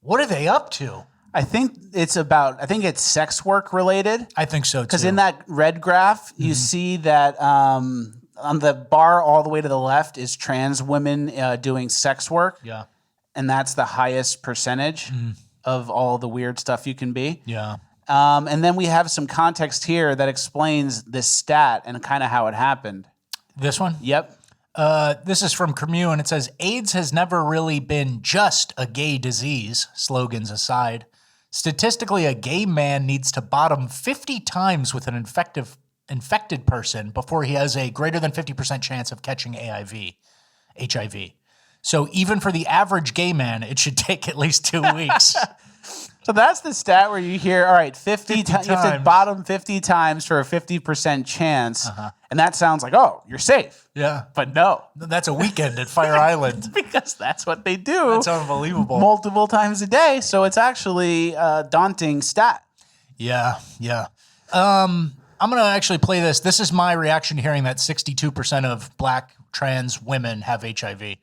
What are they up to? I think it's sex work related. I think so too. Because in that red graph, you see that on the bar all the way to the left is trans women doing sex work. Yeah. And that's the highest percentage of all the weird stuff you can be. Yeah. And then we have some context here that explains this stat and kind of how it happened. This one? Yep. This is from Commune, and it says, AIDS has never really been just a gay disease, slogans aside. Statistically, a gay man needs to bottom 50 times with an infected person before he has a greater than 50% chance of catching HIV. So even for the average gay man, it should take at least 2 weeks. So that's the stat where you hear, all right, 50 times. You have to bottom 50 times for a 50% chance. And that sounds like, oh, you're safe. Yeah. But no. That's a weekend at Fire Island. Because that's what they do. That's unbelievable. Multiple times a day. So it's actually a daunting stat. Yeah, yeah. I'm going to actually play this. This is my reaction to hearing that 62% of black trans women have HIV.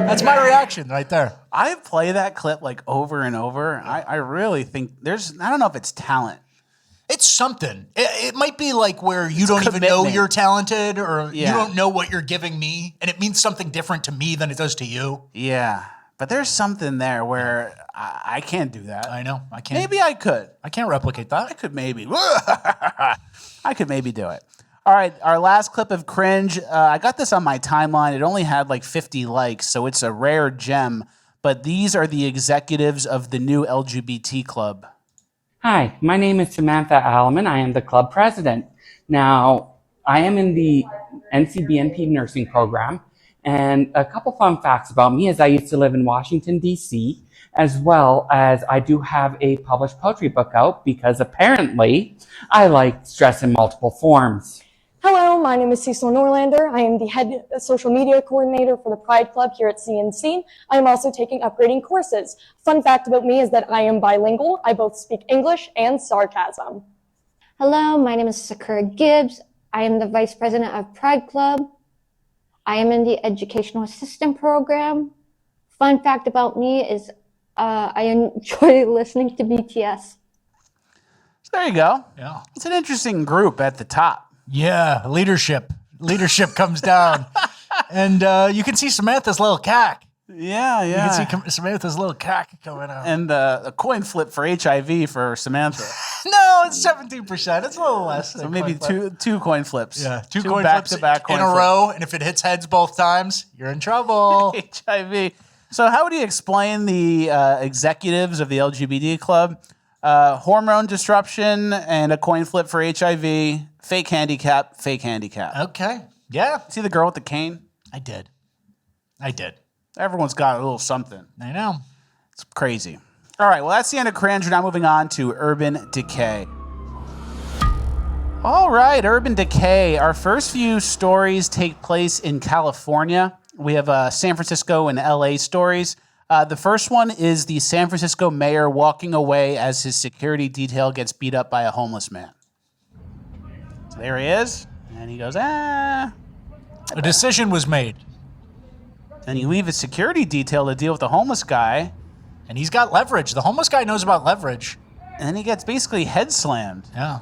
That's my reaction right there. I play that clip like over and over. I really think I don't know if it's talent. It's something. It might be like where you don't even know you're talented, or you don't know what you're giving me, and it means something different to me than it does to you. Yeah. But there's something there where I can't do that. I know. I can't. Maybe I could. I can't replicate that. I could maybe. I could maybe do it. All right, our last clip of Cringe. I got this on my timeline. It only had like 50 likes, so it's a rare gem. But these are the executives of the new LGBT club. Hi, my name is Samantha Alleman. I am the club president. Now, I am in the NCBNP nursing program. And a couple fun facts about me is I used to live in Washington, D.C., as well as I do have a published poetry book out because apparently I like stress in multiple forms. Hello, my name is Cecil Norlander. I am the head social media coordinator for the Pride Club here at CNC. I am also taking upgrading courses. Fun fact about me is that I am bilingual. I both speak English and sarcasm. Hello, my name is Sakura Gibbs. I am the vice president of Pride Club. I am in the educational assistant program. Fun fact about me is I enjoy listening to BTS. So there you go. Yeah. It's an interesting group at the top. Yeah, leadership. Leadership comes down. And you can see Samantha's little cack. Yeah. You can see Samantha's little cack coming out. And a coin flip for HIV for Samantha. No, it's 17%. It's a little less. So maybe two coin flips. Yeah, two coin flips back-to-back coin in a row. And if it hits heads both times, you're in trouble. HIV. So how would you explain the executives of the LGBT club? Hormone disruption and a coin flip for HIV. Fake handicap. Okay. Yeah. See the girl with the cane? I did. Everyone's got a little something. I know. It's crazy. All right, well, that's the end of Cringe. We're now moving on to Urban Decay. All right, Urban Decay. Our first few stories take place in California. We have San Francisco and LA stories. The first one is the San Francisco mayor walking away as his security detail gets beat up by a homeless man. So there he is, and he goes, A decision was made. And you leave a security detail to deal with the homeless guy. And he's got leverage. The homeless guy knows about leverage. And then he gets basically head slammed. Yeah.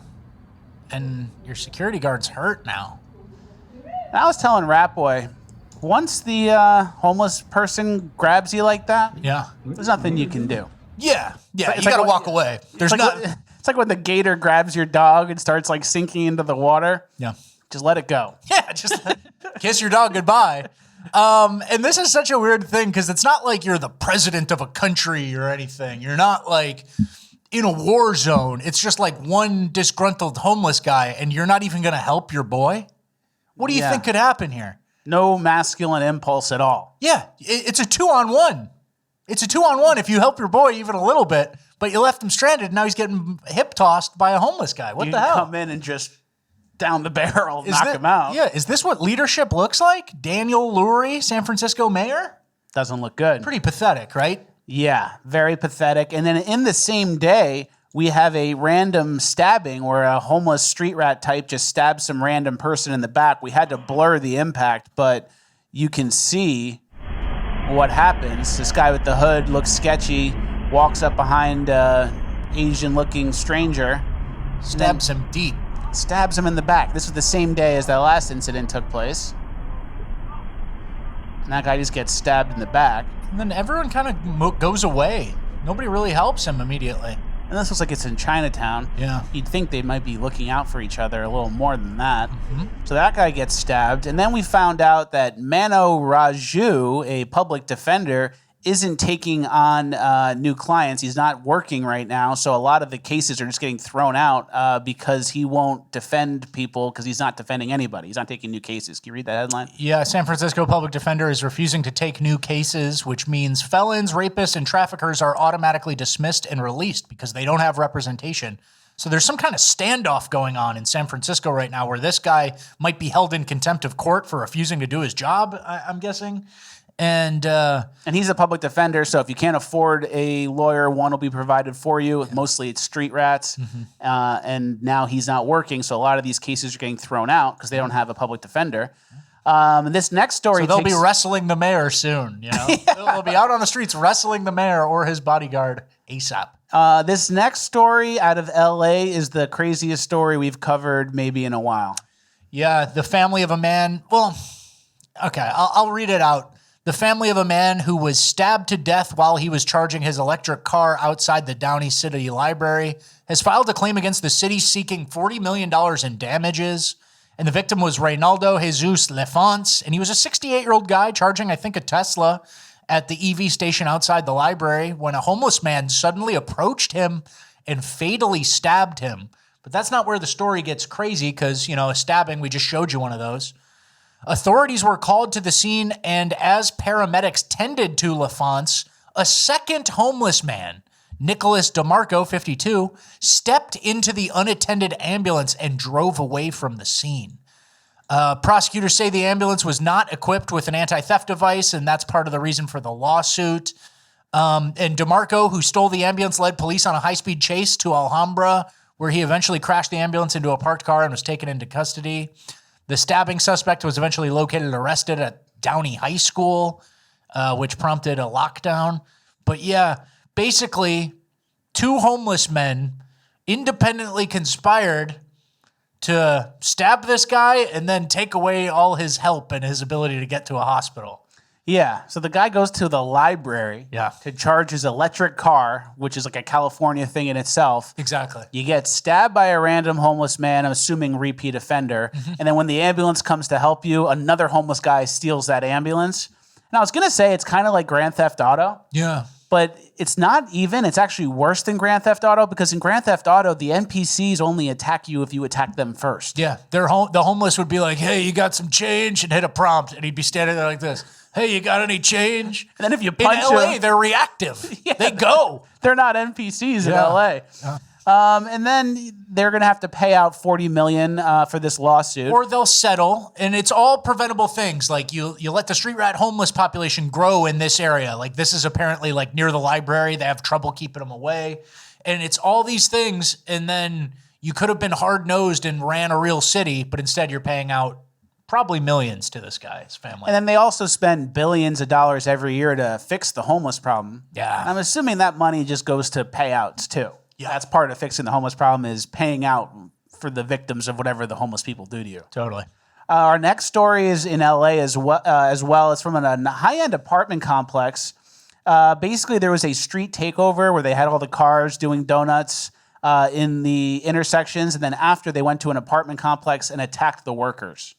And your security guard's hurt now. And I was telling Rat Boy, once the homeless person grabs you like that, there's nothing you can do. Yeah. Yeah, you gotta walk away. There's it's like when the gator grabs your dog and starts like sinking into the water. Yeah. Just let it go. Yeah, just kiss your dog goodbye. And this is such a weird thing because it's not like you're the president of a country or anything. You're not like in a war zone. It's just like one disgruntled homeless guy and you're not even going to help your boy. What do you think could happen here? No masculine impulse at all. Yeah, it's a 2-on-1. It's a 2-on-1 if you help your boy even a little bit, but you left him stranded. Now he's getting hip tossed by a homeless guy. What the hell? Come in and just down the barrel, knock him out. Yeah, is this what leadership looks like? Daniel Lurie, San Francisco mayor? Doesn't look good. Pretty pathetic, right? Yeah, very pathetic. And then in the same day, we have a random stabbing where a homeless street rat type just stabs some random person in the back. We had to blur the impact, but you can see what happens. This guy with the hood looks sketchy, walks up behind Asian-looking stranger. Stabs him deep. Stabs him in the back. This was the same day as that last incident took place. And that guy just gets stabbed in the back. And then everyone kind of goes away. Nobody really helps him immediately. And this looks like it's in Chinatown. Yeah. You'd think they might be looking out for each other a little more than that. Mm-hmm. So that guy gets stabbed. And then we found out that Mano Raju, a public defender, isn't taking on new clients. He's not working right now. So a lot of the cases are just getting thrown out because he won't defend people because he's not defending anybody. He's not taking new cases. Can you read that headline? Yeah, San Francisco public defender is refusing to take new cases, which means felons, rapists, and traffickers are automatically dismissed and released because they don't have representation. So there's some kind of standoff going on in San Francisco right now where this guy might be held in contempt of court for refusing to do his job, I'm guessing. And he's a public defender, so if you can't afford a lawyer, one will be provided for you. Yeah. Mostly it's street rats. And now he's not working, so a lot of these cases are getting thrown out because they don't have a public defender. This next story, so they'll be wrestling the mayor soon. You know, they'll be out on the streets wrestling the mayor or his bodyguard ASAP. This next story out of LA is the craziest story we've covered maybe in a while. Yeah, the family of a man. Well, okay, I'll read it out. The family of a man who was stabbed to death while he was charging his electric car outside the Downey City Library has filed a claim against the city seeking $40 million in damages. And the victim was Reynaldo Jesus Lefons, and he was a 68-year-old guy charging, I think, a Tesla at the EV station outside the library when a homeless man suddenly approached him and fatally stabbed him. But that's not where the story gets crazy because, a stabbing, we just showed you one of those. Authorities were called to the scene, and as paramedics tended to Lefons, a second homeless man, Nicholas DeMarco, 52, stepped into the unattended ambulance and drove away from the scene. Prosecutors say the ambulance was not equipped with an anti-theft device, and that's part of the reason for the lawsuit. And DeMarco, who stole the ambulance, led police on a high-speed chase to Alhambra, where he eventually crashed the ambulance into a parked car and was taken into custody. The stabbing suspect was eventually located and arrested at Downey High School, which prompted a lockdown. But yeah, basically, two homeless men independently conspired to stab this guy and then take away all his help and his ability to get to a hospital. Yeah, so the guy goes to the library to charge his electric car, which is like a California thing in itself. Exactly. You get stabbed by a random homeless man, I'm assuming repeat offender, and then when the ambulance comes to help you, another homeless guy steals that ambulance. And I was going to say it's kind of like Grand Theft Auto. Yeah. But it's not even. It's actually worse than Grand Theft Auto because in Grand Theft Auto, the NPCs only attack you if you attack them first. Yeah, the homeless would be like, hey, you got some change? And hit a prompt, and he'd be standing there like this. Hey, you got any change? And then if you punch in LA, them, they're reactive. They go. They're not NPCs in LA. And then they're going to have to pay out $40 million for this lawsuit. Or they'll settle, and it's all preventable things. Like you let the street rat homeless population grow in this area. Like this is apparently like near the library. They have trouble keeping them away. And it's all these things, and then you could have been hard-nosed and ran a real city, but instead you're paying out probably millions to this guy's family. And then they also spend billions of dollars every year to fix the homeless problem. Yeah. And I'm assuming that money just goes to payouts too. Yeah. That's part of fixing the homeless problem is paying out for the victims of whatever the homeless people do to you. Totally. Our next story is in LA as well. It's from a high-end apartment complex. Basically, there was a street takeover where they had all the cars doing donuts in the intersections. And then after, they went to an apartment complex and attacked the workers.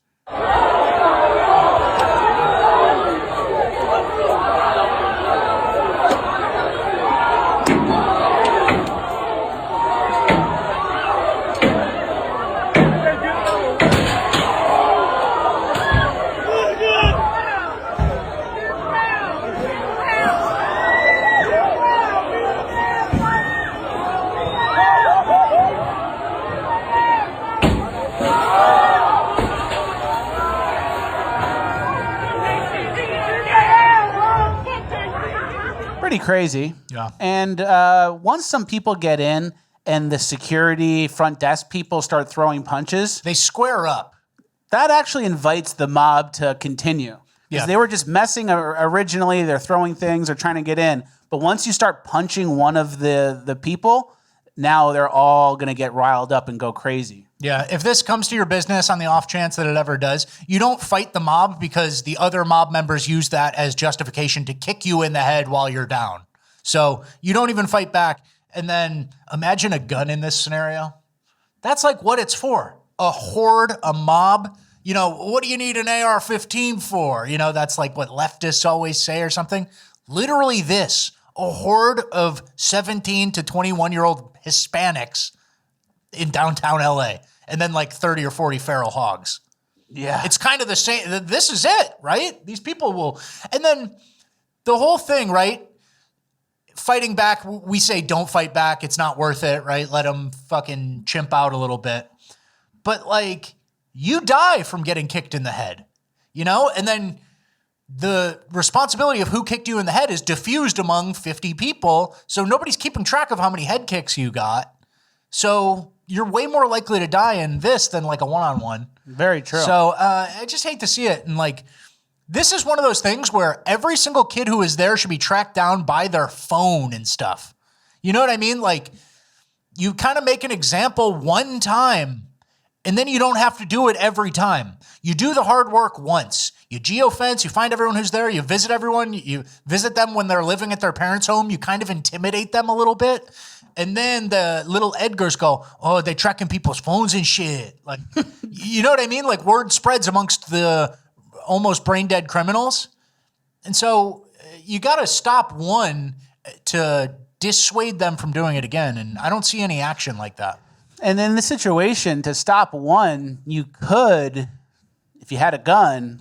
Pretty crazy. Yeah. And once some people get in and the security front desk people start throwing punches, they square up. That actually invites the mob to continue. Because they were just messing originally. They're throwing things. They're trying to get in. But once you start punching one of the people, now they're all going to get riled up and go crazy. Yeah, if this comes to your business on the off chance that it ever does, you don't fight the mob because the other mob members use that as justification to kick you in the head while you're down. So you don't even fight back. And then imagine a gun in this scenario. That's like what it's for. A horde, a mob. What do you need an AR-15 for? That's like what leftists always say or something. Literally this, a horde of 17 to 21-year-old Hispanics in downtown LA, and then like 30 or 40 feral hogs. Yeah. It's kind of the same. This is it, right? These people will, and then the whole thing, right? Fighting back, we say don't fight back. It's not worth it, right? Let them fucking chimp out a little bit. But like, you die from getting kicked in the head, and then the responsibility of who kicked you in the head is diffused among 50 people. So nobody's keeping track of how many head kicks you got. So you're way more likely to die in this than like a one-on-one. Very true. So I just hate to see it. And like, this is one of those things where every single kid who is there should be tracked down by their phone and stuff. You know what I mean? Like, you kind of make an example one time, and then you don't have to do it every time. You do the hard work once. You geofence, you find everyone who's there, you visit everyone, you visit them when they're living at their parents' home, you kind of intimidate them a little bit. And then the little Edgars go, oh, they're tracking people's phones and shit. Like, you know what I mean? Like, word spreads amongst the almost brain dead criminals. And so you got to stop one to dissuade them from doing it again. And I don't see any action like that. And in the situation, to stop one, you could, if you had a gun,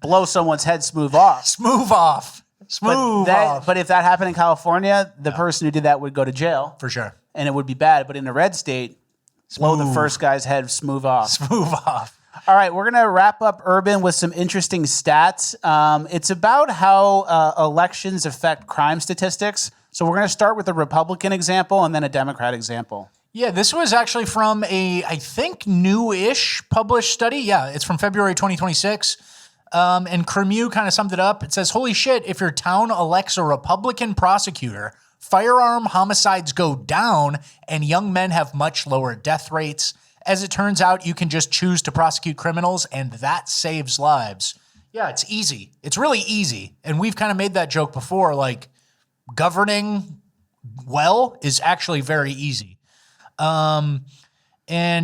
blow someone's head smooth off. Smooth off. Smooth off. But if that happened in California, the person who did that would go to jail. For sure. And it would be bad. But in a red state, blow the first guy's head smooth off. Smooth off. All right, we're going to wrap up Urban with some interesting stats. It's about how elections affect crime statistics. So we're going to start with a Republican example and then a Democrat example. Yeah, this was actually from a, I think, new-ish published study. Yeah, it's from February 2026. And Cremieux kind of summed it up. It says, holy shit, if your town elects a Republican prosecutor, firearm homicides go down and young men have much lower death rates. As it turns out, you can just choose to prosecute criminals, and that saves lives. Yeah, it's easy. It's really easy. And we've kind of made that joke before, like, governing well is actually very easy. And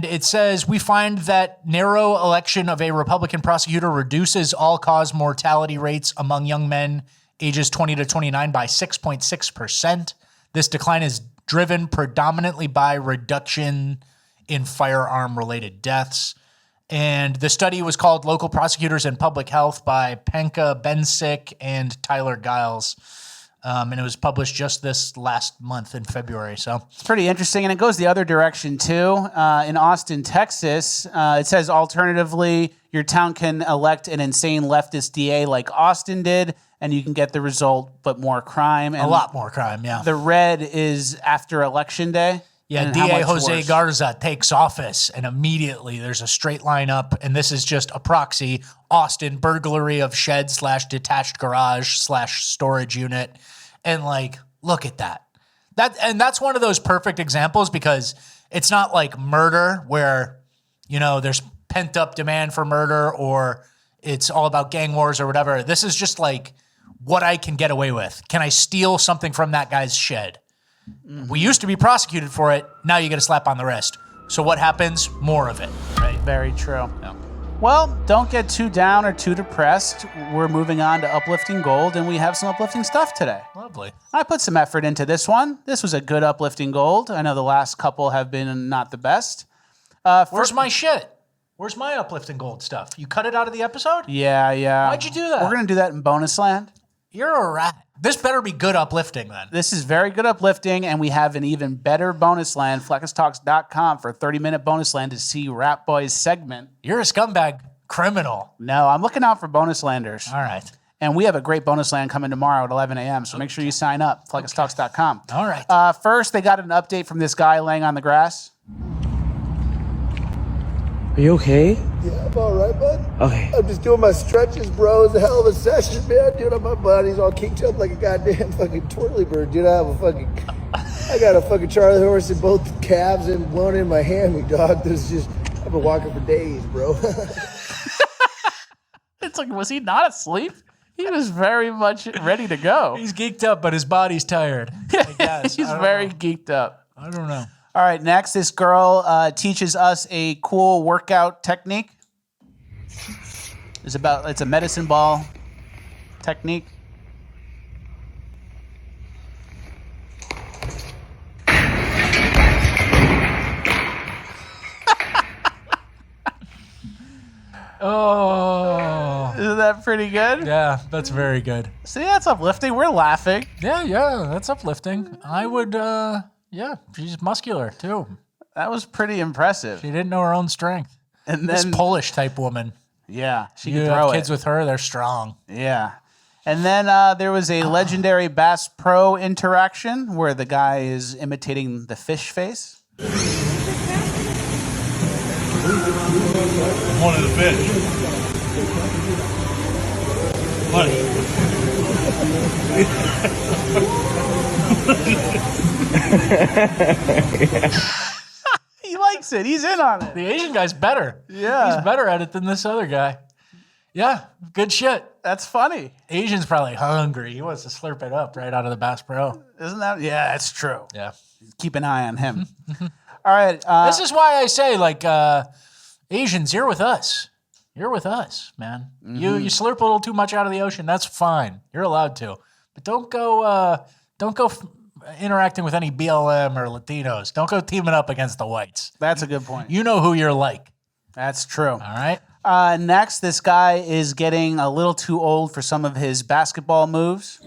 it says, we find that narrow election of a Republican prosecutor reduces all-cause mortality rates among young men ages 20 to 29 by 6.6%. This decline is driven predominantly by reduction in firearm-related deaths. And the study was called Local Prosecutors and Public Health by Penka Bensick and Tyler Giles. And it was published just this last month in February. So it's pretty interesting. And it goes the other direction, too. In Austin, Texas, it says, alternatively, your town can elect an insane leftist DA like Austin did, and you can get the result, but more crime. And a lot more crime, yeah. The red is after Election Day. Yeah, DA Jose Garza takes office, and immediately there's a straight line up, and this is just a proxy. Austin, burglary of shed / detached garage / storage unit. And like, look at that. That's one of those perfect examples because it's not like murder where, you know, there's pent up demand for murder or it's all about gang wars or whatever. This is just like what I can get away with. Can I steal something from that guy's shed? Mm-hmm. We used to be prosecuted for it. Now you get a slap on the wrist. So what happens? More of it. Right? Very true. Yeah. Well, don't get too down or too depressed. We're moving on to uplifting gold, and we have some uplifting stuff today. Lovely. I put some effort into this one. This was a good uplifting gold. I know the last couple have been not the best. Where's my shit? Where's my uplifting gold stuff? You cut it out of the episode? Yeah. Why'd you do that? We're going to do that in bonus land. You're a rat. This better be good uplifting then. This is very good uplifting, and we have an even better bonus land, fleckistalks.com, for a 30-minute bonus land to see Rap Boy's segment. You're a scumbag criminal. No, I'm looking out for bonus landers. All right. And we have a great bonus land coming tomorrow at 11 a.m., so make sure you sign up, fleckistalks.com. All right. First, they got an update from this guy laying on the grass. Are you okay? Yeah, I'm all right, bud. Okay. I'm just doing my stretches, bro. It's a hell of a session, man. Dude, my body's all kicked up like a goddamn fucking twirly bird. Dude, I got a fucking Charlie horse in both calves and one in my hand, dog. I've been walking for days, bro. It's like, was he not asleep? He was very much ready to go. He's geeked up, but his body's tired. I guess. He's very geeked up. I don't know. All right, next, this girl teaches us a cool workout technique. It's a medicine ball technique. Oh. Isn't that pretty good? Yeah, that's very good. See, that's uplifting. We're laughing. Yeah, that's uplifting. I would, yeah, she's muscular too. That was pretty impressive. She didn't know her own strength. And this then Polish type woman. Yeah, she You could have throw kids it. with her, they're strong. Yeah. And then there was a legendary Bass Pro interaction where the guy is imitating the fish face. One of the fish. He likes it. He's in on it. The Asian guy's better. Yeah. He's better at it than this other guy. Yeah, good shit. That's funny. Asian's probably hungry. He wants to slurp it up right out of the Bass Pro. Isn't that? Yeah, that's true. Yeah. Keep an eye on him. All right. This is why I say, like, Asians, you're with us. You're with us, man. You slurp a little too much out of the ocean. That's fine. You're allowed to, but don't go interacting with any BLM or Latinos. Don't go teaming up against the whites. That's a good point. You know who you're like. That's true. All right. Next, this guy is getting a little too old for some of his basketball moves.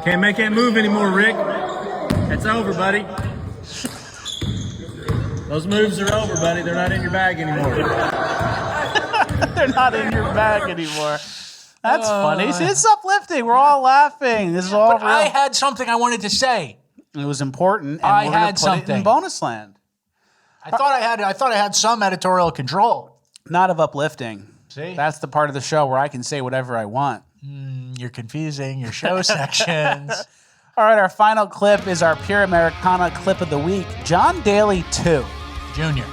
Can't make that move anymore, Rick. It's over, buddy. Those moves are over, buddy. They're not in your bag anymore. They're not in your bag anymore. That's funny. See, it's uplifting. We're all laughing. This is all real. I had something I wanted to say. It was important, and I we're gonna had put something. it in bonus land. I thought I had some editorial control. Not of uplifting. See? That's the part of the show where I can say whatever I want. You're confusing your show sections. All right, our final clip is our Pure Americana clip of the week. John Daly 2. Junior.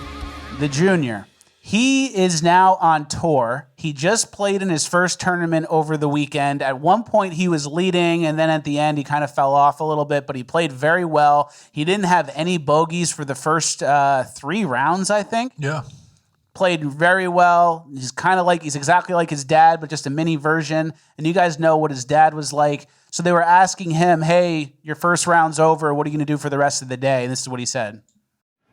The Junior. He is now on tour. He just played in his first tournament over the weekend. At one point, he was leading, and then at the end, he kind of fell off a little bit, but he played very well. He didn't have any bogeys for the first 3 rounds, I think. Yeah. Played very well. He's exactly like his dad, but just a mini version. And you guys know what his dad was like. So they were asking him, hey, your first round's over. What are you going to do for the rest of the day? And this is what he said.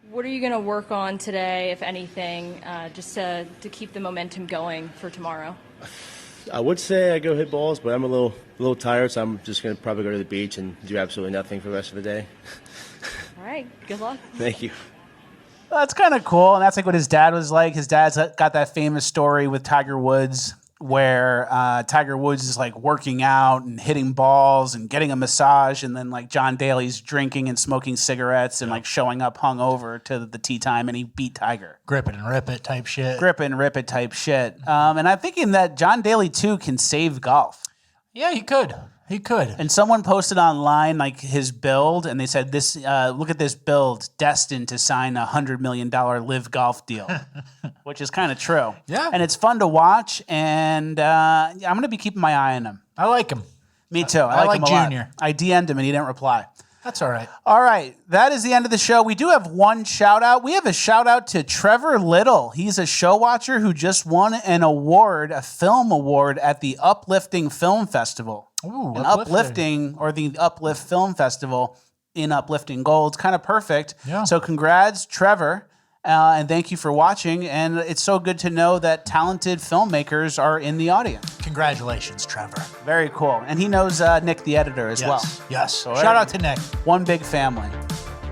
What are you going to work on today, if anything, just to keep the momentum going for tomorrow? I would say I go hit balls, but I'm a little tired, so I'm just going to probably go to the beach and do absolutely nothing for the rest of the day. All right, good luck. Thank you. That's kind of cool, and that's like what his dad was like. His dad's got that famous story with Tiger Woods where Tiger Woods is like working out and hitting balls and getting a massage, and then like John Daly's drinking and smoking cigarettes and like showing up hungover to the tee time, and he beat Tiger. Grip it and rip it type shit. Grip it and rip it type shit. And I'm thinking that John Daly too can save golf. Yeah, he could. He could. And someone posted online like his build, and they said, "This look at this build, destined to sign a $100 million live golf deal," which is kind of true. Yeah, and it's fun to watch. And I'm going to be keeping my eye on him. I like him. Me too. I like like him a lot. Junior. I DM'd him and he didn't reply. That's all right. All right. That is the end of the show. We do have one shout out. We have a shout out to Trevor Little. He's a show watcher who just won an award, a film award at the Uplifting Film Festival. Ooh, an Uplifting or the Uplift Film Festival in Uplifting Gold. It's kind of perfect. Yeah. So congrats, Trevor. And thank you for watching. And it's so good to know that talented filmmakers are in the audience. Congratulations, Trevor. Very cool. And he knows Nick, the editor, as well. Yes. So Shout out to Nick. One big family.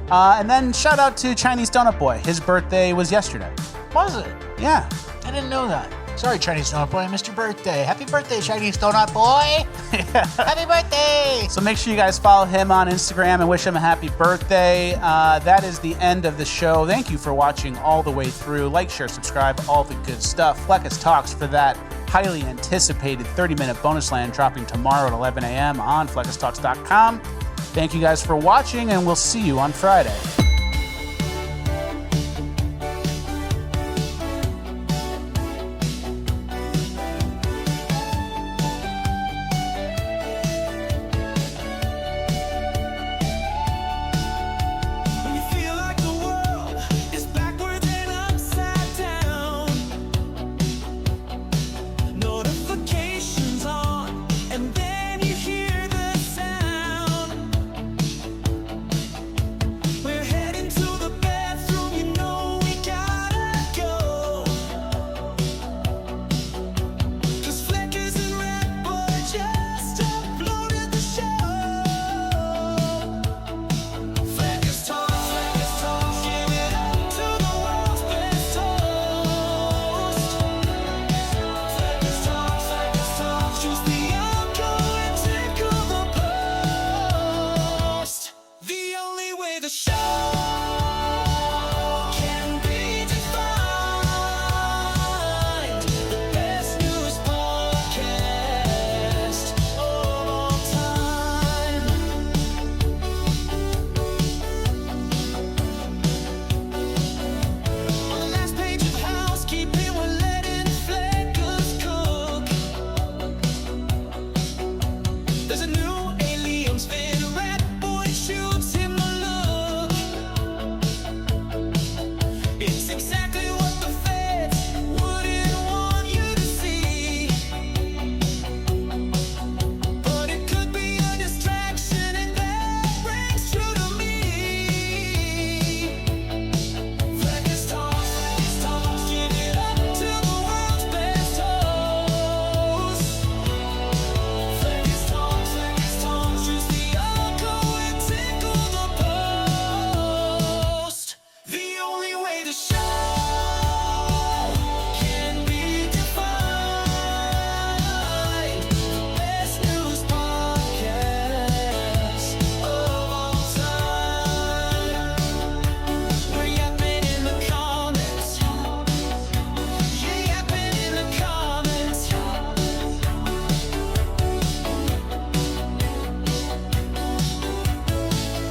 And then shout out to Chinese Donut Boy. His birthday was yesterday. Was it? Yeah. I didn't know that. Sorry, Chinese Donut Boy. I missed your birthday. Happy birthday, Chinese Donut Boy. Happy birthday. So make sure you guys follow him on Instagram and wish him a happy birthday. That is the end of the show. Thank you for watching all the way through. Like, share, subscribe, all the good stuff. Fleckus Talks for that highly anticipated 30-minute bonus land dropping tomorrow at 11 a.m. on fleckistalks.com. Thank you guys for watching, and we'll see you on Friday. We're It's exactly what the feds wouldn't want you to see. But it could be a distraction, and that rings true to me. Flex talk, give it up to the world's best host. Flex talk, choose the uncle and tickle the post. The only way the show can be defined. Best news podcast of all time. We're yapping in the comments. Yeah, yapping in the comments.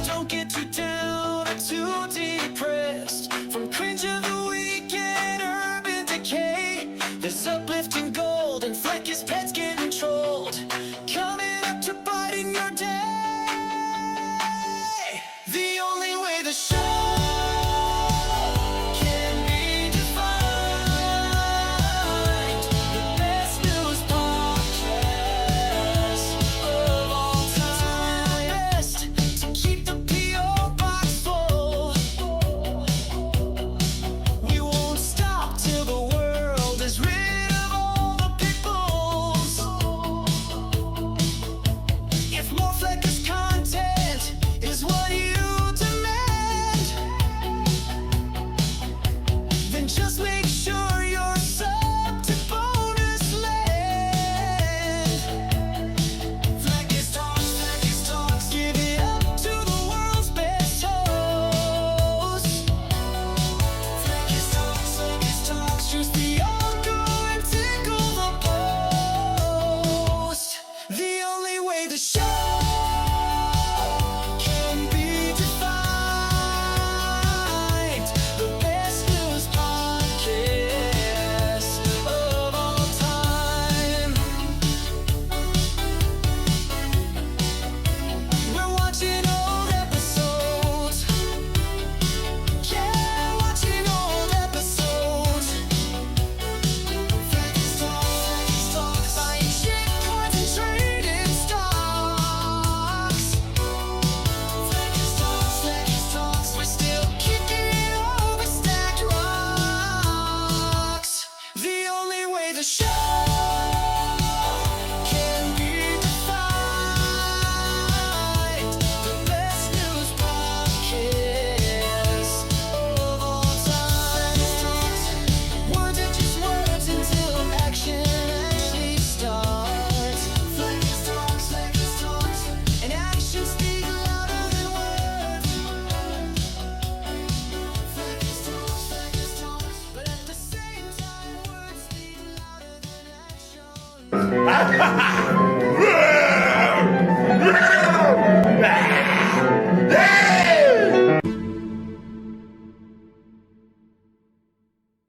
Don't get too down or too depressed. From Cringe of the Week and Urban Decay, there's uplifting gold and Fleck's pets getting trolled. Coming up to brighten your day. The only way the show can be defined. The best news podcast of all time. Best to keep the P.O. box full. We won't stop till the world is rid of all the pickles. If more Fleck's content is what you demand, then just make sure you're sub to bonus land. Fleck's talks, give it up to the world's best host. Fleck's talks, choose the uncle and tickle the post. The only way the show can be defined. The best news podcast of all time. We're watching old episodes. Yeah, watching old episodes. Fleck's talks, buying shit coins and trading stocks. Fleck's talks, we're still kicking over stacked rocks. The only way the show can be defined. The best news podcast of all time. Words are just words until action actually starts. Fleck's talks, and actions speak louder than words. Fleck's talks, but at the same time, words speak louder than actions.